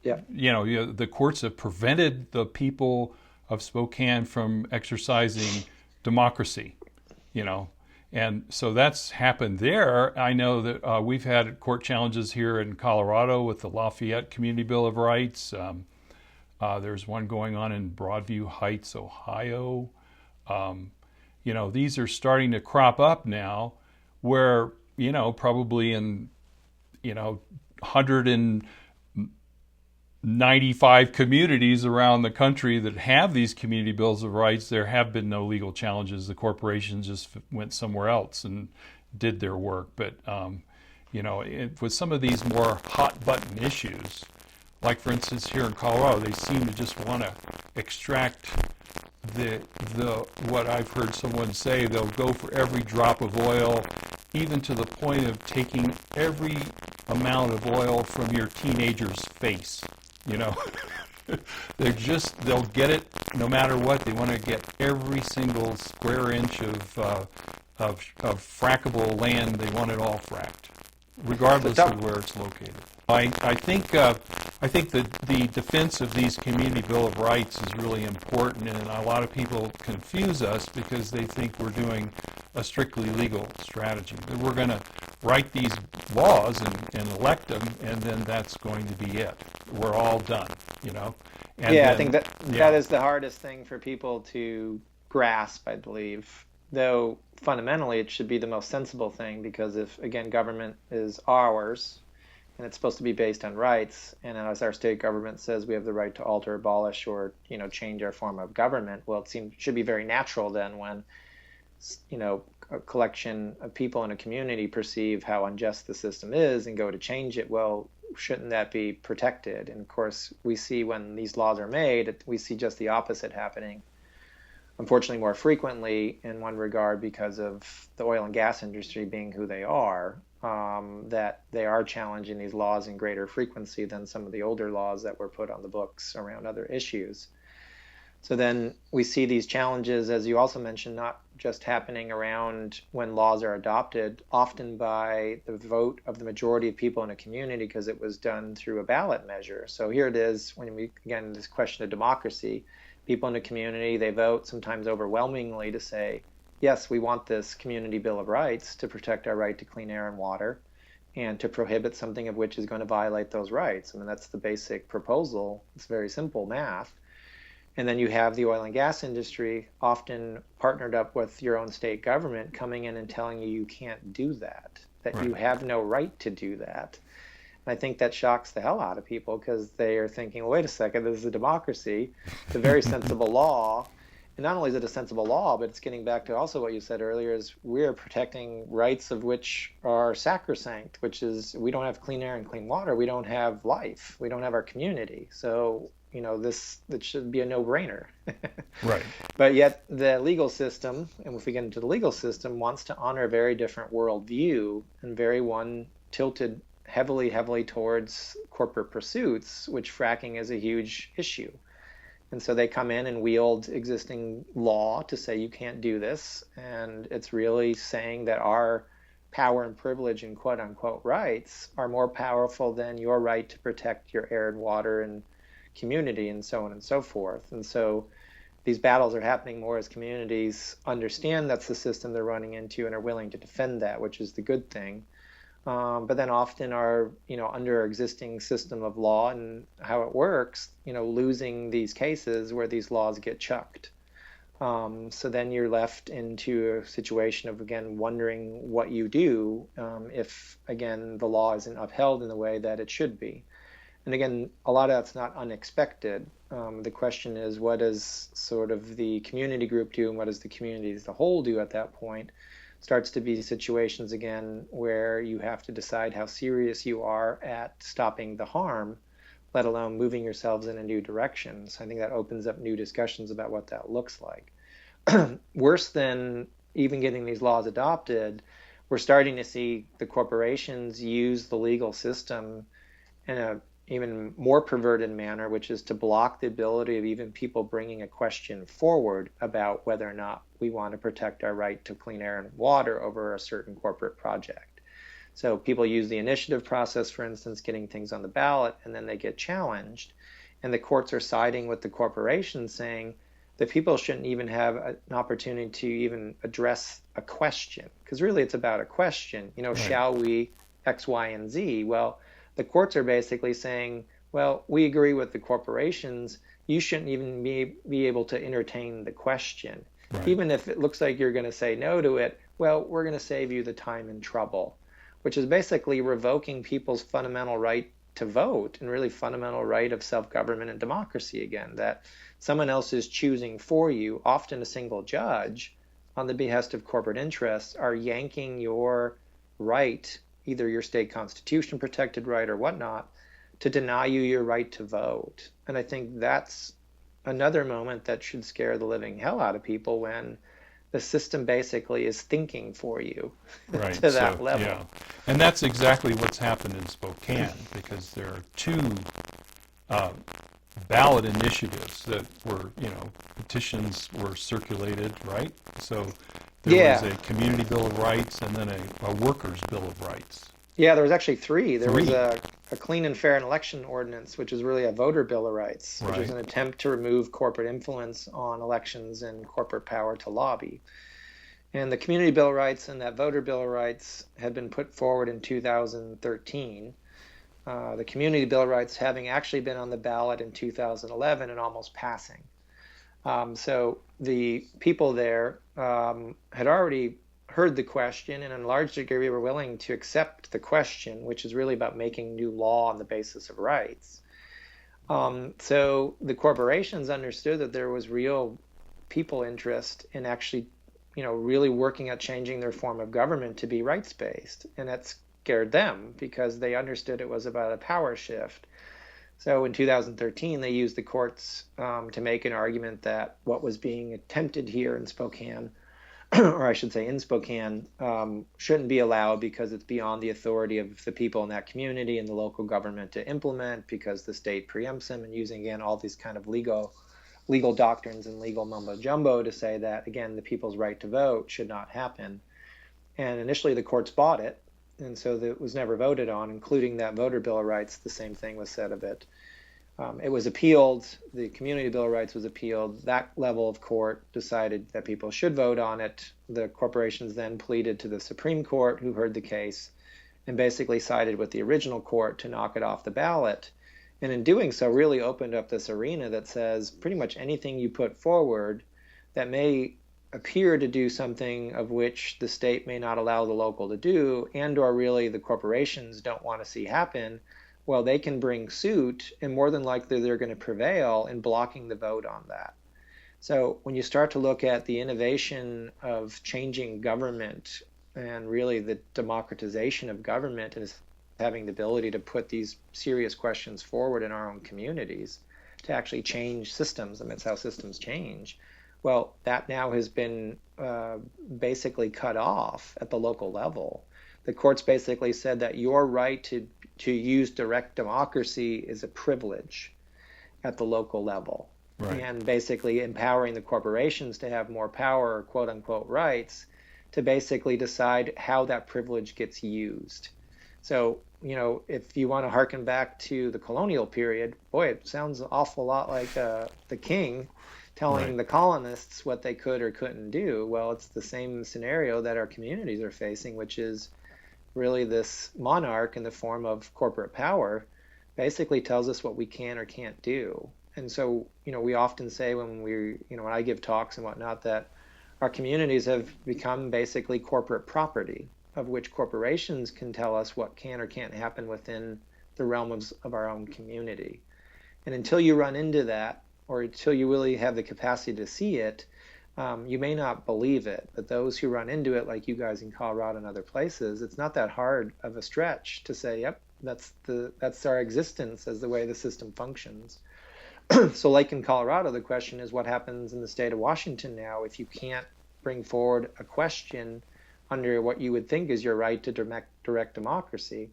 Yeah. The courts have prevented the people of Spokane from exercising democracy. You know, and so that's happened there. I know that we've had court challenges here in Colorado with the Lafayette Community Bill of Rights. There's one going on in Broadview Heights, Ohio. These are starting to crop up now where, probably in, 195 communities around the country that have these community bills of rights, there have been no legal challenges. The corporations just went somewhere else and did their work. But, with some of these more hot button issues, like for instance here in Colorado, they seem to just want to extract the what I've heard someone say, they'll go for every drop of oil, even to the point of taking every amount of oil from your teenager's face. They'll get it no matter what. They want to get every single square inch of frackable land. They want it all fracked, regardless of where it's located. I think the defense of these community bill of rights is really important, and a lot of people confuse us because they think we're doing a strictly legal strategy. That we're going to write these laws and elect them, and then that's going to be it. We're all done, And Yeah, I then, think that yeah, that is the hardest thing for people to grasp, I believe. Though fundamentally it should be the most sensible thing, because if, again, government is ours and it's supposed to be based on rights, and as our state government says we have the right to alter, abolish, or change our form of government, well, should be very natural then when a collection of people in a community perceive how unjust the system is and go to change it. Well, shouldn't that be protected? And of course, we see when these laws are made, we see just the opposite happening, unfortunately more frequently in one regard, because of the oil and gas industry being who they are, that they are challenging these laws in greater frequency than some of the older laws that were put on the books around other issues. So then we see these challenges, as you also mentioned, not just happening around when laws are adopted, often by the vote of the majority of people in a community, because it was done through a ballot measure. So here it is, again, this question of democracy, people in the community, they vote sometimes overwhelmingly to say, yes, we want this community bill of rights to protect our right to clean air and water, and to prohibit something of which is going to violate those rights. I mean, that's the basic proposal. It's very simple math. And then you have the oil and gas industry, often partnered up with your own state government, coming in and telling you you can't do that, that right. you have no right to do that. And I think that shocks the hell out of people, because they are thinking, well, wait a second, this is a democracy. It's a very sensible law. And not only is it a sensible law, but it's getting back to also what you said earlier, is we are protecting rights of which are sacrosanct, which is we don't have clean air and clean water. We don't have life. We don't have our community. So that should be a no-brainer. Right. But yet the legal system, and if we get into the legal system, wants to honor a very different worldview, and very one tilted heavily towards corporate pursuits, which fracking is a huge issue. And so they come in and wield existing law to say you can't do this, and it's really saying that our power and privilege and quote unquote rights are more powerful than your right to protect your air and water and community, and so on and so forth. And so these battles are happening more as communities understand that's the system they're running into and are willing to defend that, which is the good thing. But then often are, under our existing system of law and how it works, losing these cases where these laws get chucked. So then you're left into a situation of, again, wondering what you do if, again, the law isn't upheld in the way that it should be. And again, a lot of that's not unexpected. The question is, what does sort of the community group do, and what does the community as a whole do at that point? Starts to be situations again where you have to decide how serious you are at stopping the harm, let alone moving yourselves in a new direction. So I think that opens up new discussions about what that looks like. Worse than even getting these laws adopted, we're starting to see the corporations use the legal system in a even more perverted manner, which is to block the ability of even people bringing a question forward about whether or not we want to protect our right to clean air and water over a certain corporate project. So people use the initiative process, for instance, getting things on the ballot, and then they get challenged. And the courts are siding with the corporations, saying that people shouldn't even have an opportunity to even address a question. Because really it's about a question, Right. shall we X, Y, and Z? Well, the courts are basically saying, well, we agree with the corporations. You shouldn't even be able to entertain the question. Right. Even if it looks like you're going to say no to it, well, we're going to save you the time and trouble, which is basically revoking people's fundamental right to vote and really fundamental right of self-government and democracy again, that someone else is choosing for you, often a single judge, on the behest of corporate interests, are yanking your right, either your state constitution protected right or whatnot, to deny you your right to vote. And I think that's another moment that should scare the living hell out of people, when the system basically is thinking for you Right. to that level. Yeah. And that's exactly what's happened in Spokane, because there are two ballot initiatives that were, petitions were circulated, right? So there was a community bill of rights and then a workers' bill of rights. Yeah, there was actually three. There was a clean and fair election ordinance, which is really a voter bill of rights, which is an attempt to remove corporate influence on elections and corporate power to lobby. And the community bill of rights and that voter bill of rights had been put forward in 2013. The community bill of rights having actually been on the ballot in 2011 and almost passing. So the people there had already heard the question, and in large degree were willing to accept the question, which is really about making new law on the basis of rights. So the corporations understood that there was real people interest in actually, really working at changing their form of government to be rights-based, and that scared them because they understood it was about a power shift. So in 2013, they used the courts to make an argument that what was being attempted here in Spokane, or I should say in Spokane, shouldn't be allowed because it's beyond the authority of the people in that community and the local government to implement, because the state preempts them, and using, again, all these kind of legal doctrines and legal mumbo jumbo to say that, again, the people's right to vote should not happen. And initially the courts bought it, and so it was never voted on, including that voter bill of rights. The same thing was said of it. It was appealed. The community bill of rights was appealed. That level of court decided that people should vote on it. The corporations then pleaded to the Supreme Court, who heard the case, and basically sided with the original court to knock it off the ballot. And in doing so, really opened up this arena that says pretty much anything you put forward that may appear to do something of which the state may not allow the local to do, and or really the corporations don't want to see happen, well, they can bring suit, and more than likely they're going to prevail in blocking the vote on that. So when you start to look at the innovation of changing government and really the democratization of government, and having the ability to put these serious questions forward in our own communities to actually change systems, and that's how systems change, well, that now has been basically cut off at the local level. The courts basically said that your right to use direct democracy is a privilege at the local level. Right. And basically empowering the corporations to have more power, or quote unquote rights, to basically decide how that privilege gets used. So, if you want to harken back to the colonial period, boy, it sounds an awful lot like the king telling the colonists what they could or couldn't do. Well, it's the same scenario that our communities are facing, which is really this monarch in the form of corporate power basically tells us what we can or can't do. And so, we often say when I give talks and whatnot, that our communities have become basically corporate property, of which corporations can tell us what can or can't happen within the realm of our own community. And until you run into that, or until you really have the capacity to see it, you may not believe it. But those who run into it, like you guys in Colorado and other places, it's not that hard of a stretch to say, yep, that's our existence as the way the system functions. So like in Colorado, the question is what happens in the state of Washington now if you can't bring forward a question under what you would think is your right to direct democracy.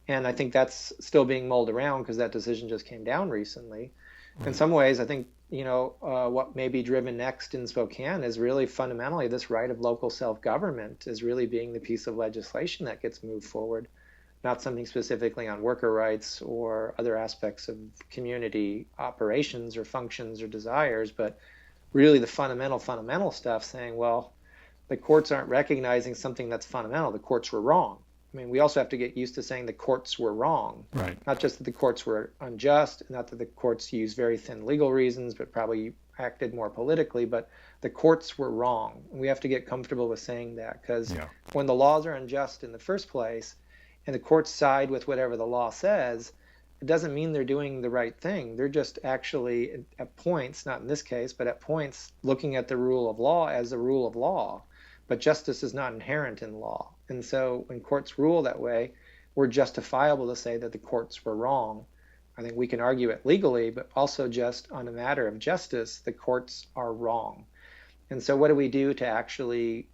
And I think that's still being mulled around because that decision just came down recently. In some ways, I think, what may be driven next in Spokane is really fundamentally this right of local self-government is really being the piece of legislation that gets moved forward, not something specifically on worker rights or other aspects of community operations or functions or desires, but really the fundamental stuff saying, well, the courts aren't recognizing something that's fundamental. The courts were wrong. I mean, we also have to get used to saying the courts were wrong. Right. Not just that the courts were unjust, not that the courts used very thin legal reasons, but probably acted more politically, but the courts were wrong. And we have to get comfortable with saying that because when the laws are unjust in the first place and the courts side with whatever the law says, it doesn't mean they're doing the right thing. They're just actually at points, not in this case, but at points looking at the rule of law as a rule of law. But justice is not inherent in law. And so when courts rule that way, we're justifiable to say that the courts were wrong. I think we can argue it legally, but also just on a matter of justice, the courts are wrong. And so what do we do to actually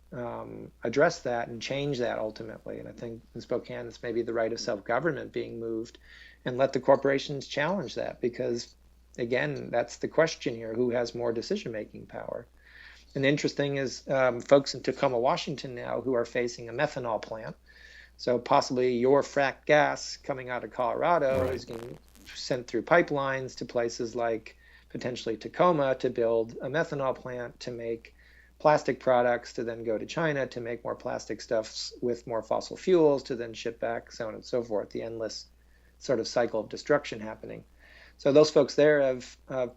address that and change that ultimately? And I think in Spokane, it's maybe the right of self-government being moved and let the corporations challenge that because, again, that's the question here, who has more decision-making power? And the interesting is folks in Tacoma, Washington now who are facing a methanol plant. So possibly your fracked gas coming out of Colorado is getting sent through pipelines to places like potentially Tacoma to build a methanol plant to make plastic products to then go to China to make more plastic stuffs with more fossil fuels to then ship back, so on and so forth, the endless sort of cycle of destruction happening. So those folks there have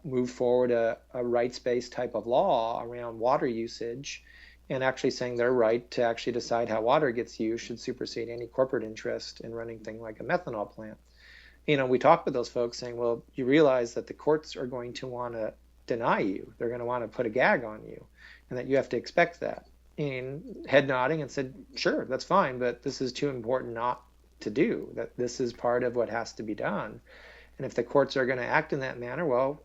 moved forward a rights-based type of law around water usage and actually saying their right to actually decide how water gets used should supersede any corporate interest in running things like a methanol plant. We talk with those folks saying, well, you realize that the courts are going to want to deny you. They're going to want to put a gag on you and that you have to expect that. And head nodding and said, sure, that's fine, but this is too important not to do, that this is part of what has to be done. And if the courts are going to act in that manner, well,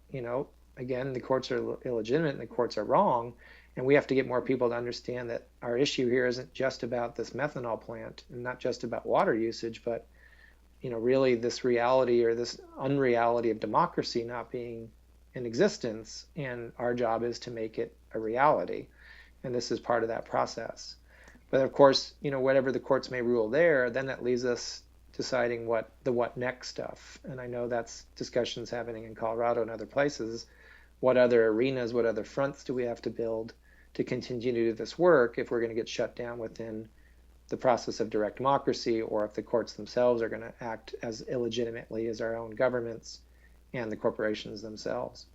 again, the courts are illegitimate and the courts are wrong. And we have to get more people to understand that our issue here isn't just about this methanol plant and not just about water usage, but, really this reality or this unreality of democracy not being in existence. And our job is to make it a reality. And this is part of that process. But of course, whatever the courts may rule there, then that leaves us deciding what next stuff. And I know that's discussions happening in Colorado and other places. What other arenas, what other fronts do we have to build to continue to do this work if we're going to get shut down within the process of direct democracy, or if the courts themselves are going to act as illegitimately as our own governments and the corporations themselves.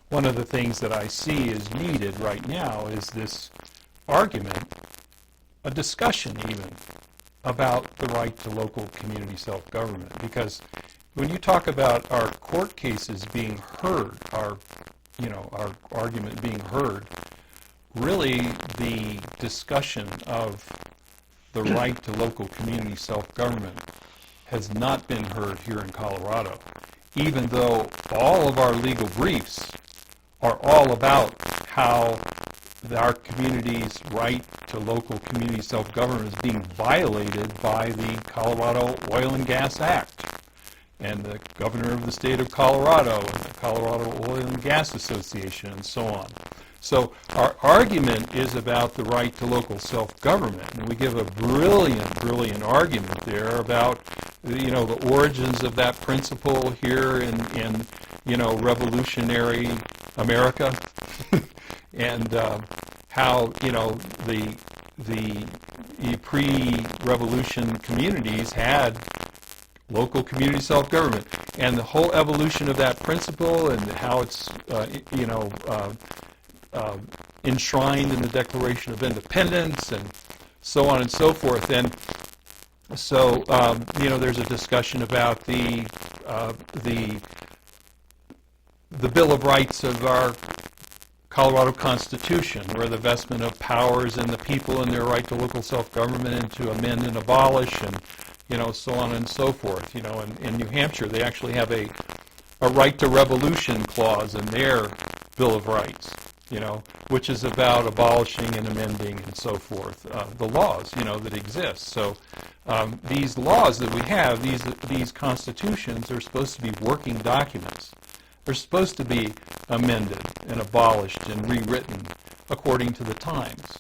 One of the things that I see is needed right now is this argument, a discussion even, about the right to local community self-government. Because when you talk about our court cases being heard, our argument being heard, really the discussion of the right to local community self-government has not been heard here in Colorado, even though all of our legal briefs are all about how our community's right to local community self-government is being violated by the Colorado Oil and Gas Act and the governor of the state of Colorado and the Colorado Oil and Gas Association and so on. So our argument is about the right to local self-government, and we give a brilliant argument there about the origins of that principle here in revolutionary America, and how the pre-revolution communities had local community self-government. and the whole evolution of that principle and how it's enshrined in the Declaration of Independence and so on and so forth. And so there's a discussion about the Bill of Rights of our Colorado Constitution, where the vestment of powers in the people and their right to local self-government and to amend and abolish and so on and so forth. In New Hampshire, they actually have a right to revolution clause in their Bill of Rights, which is about abolishing and amending and so forth, the laws, that exist. So these laws that we have, these constitutions, are supposed to be working documents. They're supposed to be amended and abolished and rewritten according to the times.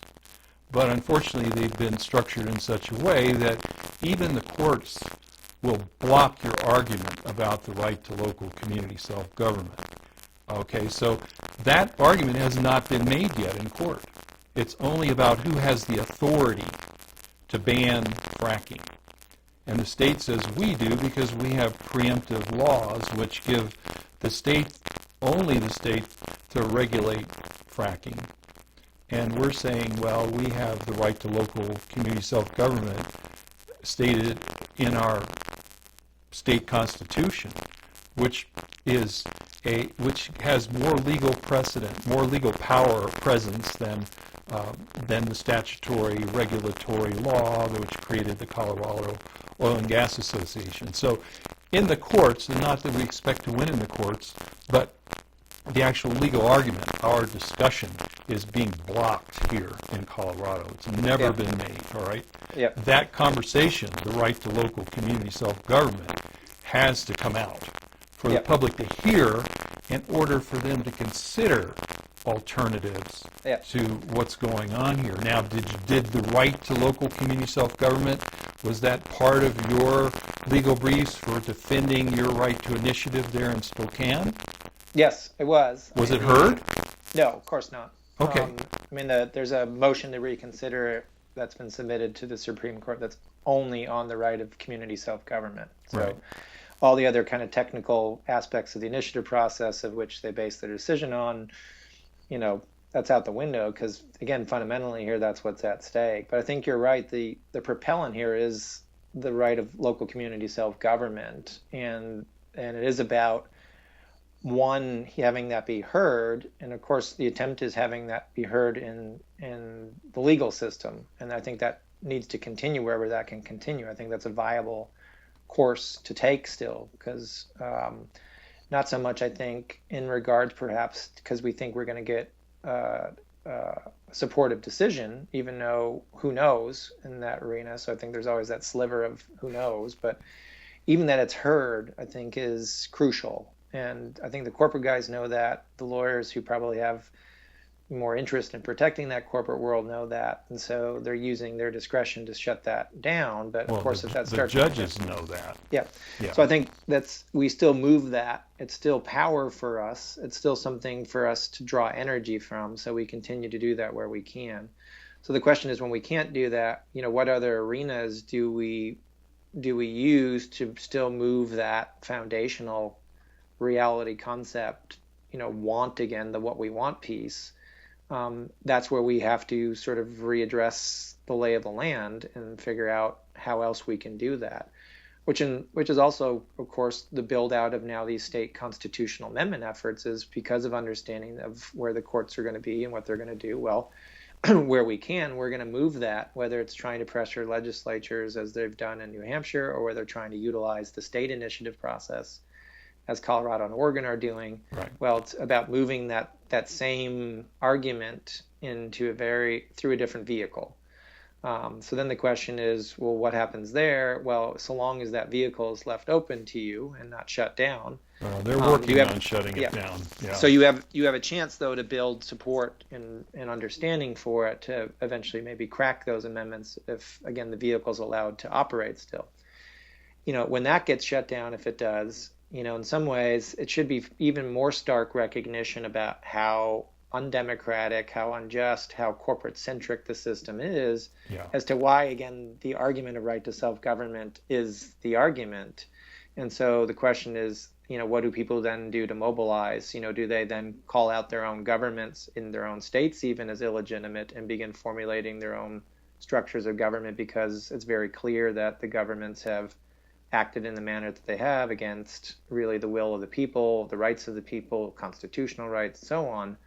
But unfortunately, they've been structured in such a way that even the courts will block your argument about the right to local community self-government. Okay, so that argument has not been made yet in court. It's only about who has the authority to ban fracking. And the state says we do because we have preemptive laws which give only the state to regulate fracking. And we're saying, well, we have the right to local community self-government stated in our state constitution, which has more legal precedent, more legal power or presence than the statutory regulatory law which created the Colorado Oil and Gas Association. So in the courts, and not that we expect to win in the courts, but the actual legal argument, our discussion, is being blocked here in Colorado. It's never been made, all right? Yep. That conversation, the right to local community self-government, has to come out for the public to hear in order for them to consider alternatives to what's going on here. Now, did the right to local community self-government, was that part of your legal briefs for defending your right to initiative there in Spokane? Yes, it was. Was it heard? No, of course not. Okay. There's a motion to reconsider that's been submitted to the Supreme Court that's only on the right of community self-government. So right. All the other kind of technical aspects of the initiative process of which they base their decision on, that's out the window because, again, fundamentally here, that's what's at stake. But I think you're right. The propellant here is the right of local community self-government, and it is about, one, having that be heard, and of course the attempt is having that be heard in the legal system, and I think that needs to continue wherever that can continue. I think that's a viable course to take still, because not so much, I think, in regards perhaps because we think we're going to get a supportive decision, even though who knows in that arena. So I think there's always that sliver of who knows, but even that it's heard, I think, is crucial. And I think the corporate guys know that. The lawyers who probably have more interest in protecting that corporate world know that, and so they're using their discretion to shut that down. But of course, if that starts, the judges know that. Yeah. So I think we still move that. It's still power for us. It's still something for us to draw energy from. So we continue to do that where we can. So the question is, when we can't do that, what other arenas do we use to still move that foundational reality concept? Want again the what we want piece. That's where we have to sort of readdress the lay of the land and figure out how else we can do that, which is also, of course, the build out of now these state constitutional amendment efforts is because of understanding of where the courts are going to be and what they're going to do. Well, where we can, we're going to move that, whether it's trying to pressure legislatures as they've done in New Hampshire, or whether through trying to utilize the state initiative process as Colorado and Oregon are doing. Right. Well, it's about moving that same argument through a different vehicle. So then the question is, well, what happens there? Well, so long as that vehicle is left open to you and not shut down. They're working on shutting it down. Yeah. So you have a chance, though, to build support and understanding for it to eventually maybe crack those amendments if, again, the vehicle is allowed to operate still. When that gets shut down, if it does, in some ways, it should be even more stark recognition about how undemocratic, how unjust, how corporate-centric the system is, as to why, again, the argument of right to self-government is the argument. And so the question is, what do people then do to mobilize? Do they then call out their own governments in their own states even as illegitimate and begin formulating their own structures of government because it's very clear that the governments have acted in the manner that they have against really the will of the people, the rights of the people, constitutional rights, so on.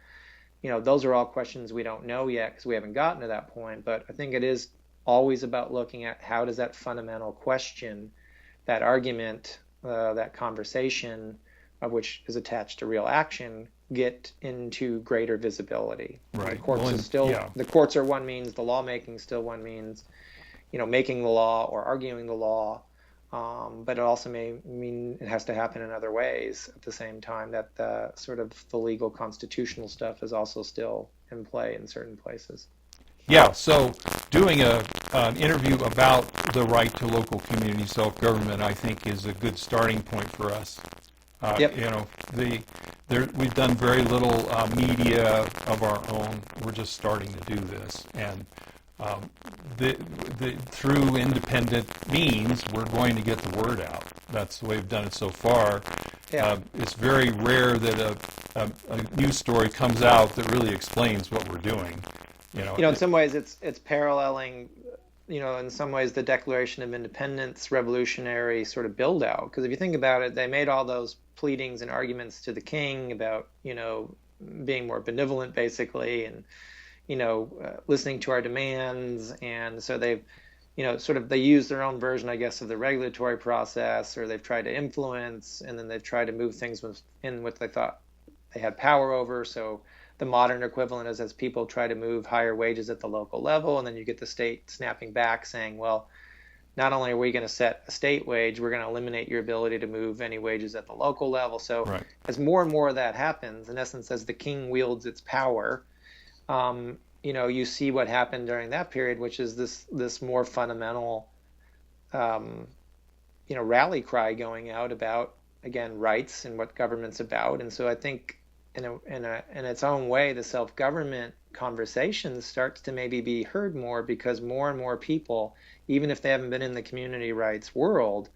Those are all questions we don't know yet because we haven't gotten to that point. But I think it is always about looking at how does that fundamental question, that argument, that conversation of which is attached to real action, get into greater visibility. Right. The courts are one means, the lawmaking is still one means, making the law or arguing the law. But it also may mean it has to happen in other ways at the same time, that the sort of the legal constitutional stuff is also still in play in certain places. Yeah, so doing an interview about the right to local community self-government, I think, is a good starting point for us. Yep. We've done very little media of our own. We're just starting to do this, and through independent means, we're going to get the word out. That's the way we've done it so far. Yeah. It's very rare that a news story comes out that really explains what we're doing. In some ways, it's paralleling, in some ways, the Declaration of Independence revolutionary sort of build out. Because if you think about it, they made all those pleadings and arguments to the king about, being more benevolent, basically, and listening to our demands. And so they've, they use their own version, I guess, of the regulatory process, or they've tried to influence, and then they've tried to move things in what they thought they had power over. So the modern equivalent is as people try to move higher wages at the local level, and then you get the state snapping back saying, well, not only are we going to set a state wage, we're going to eliminate your ability to move any wages at the local level. So right. As more and more of that happens, in essence, as the king wields its power, you see what happened during that period, which is this more fundamental, rally cry going out about, again, rights and what government's about. And so I think in its own way, the self-government conversation starts to maybe be heard more because more and more people, even if they haven't been in the community rights world,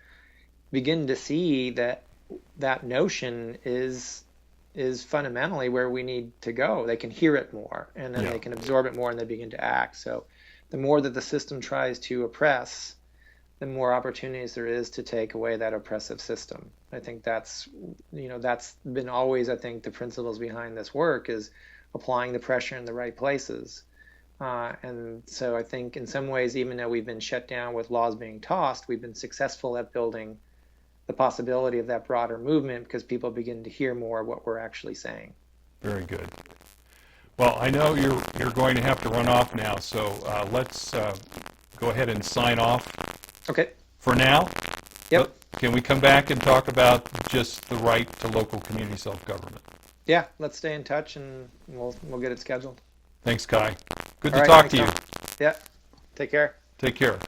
begin to see that notion is fundamentally where we need to go. They can hear it more, and then they can absorb it more, and they begin to act. So the more that the system tries to oppress, the more opportunities there is to take away that oppressive system. I think that's been always, I think, the principles behind this work is applying the pressure in the right places. And so I think in some ways, even though we've been shut down with laws being tossed, we've been successful at building the possibility of that broader movement because people begin to hear more of what we're actually saying. Very good. Well, I know you're going to have to run off now, so let's go ahead and sign off. Okay. For now. Yep. Can we come back and talk about just the right to local community self-government? Yeah, let's stay in touch and we'll get it scheduled. Thanks, Kai. Good All to right, talk to you. Tom. Yeah. Take care. Take care.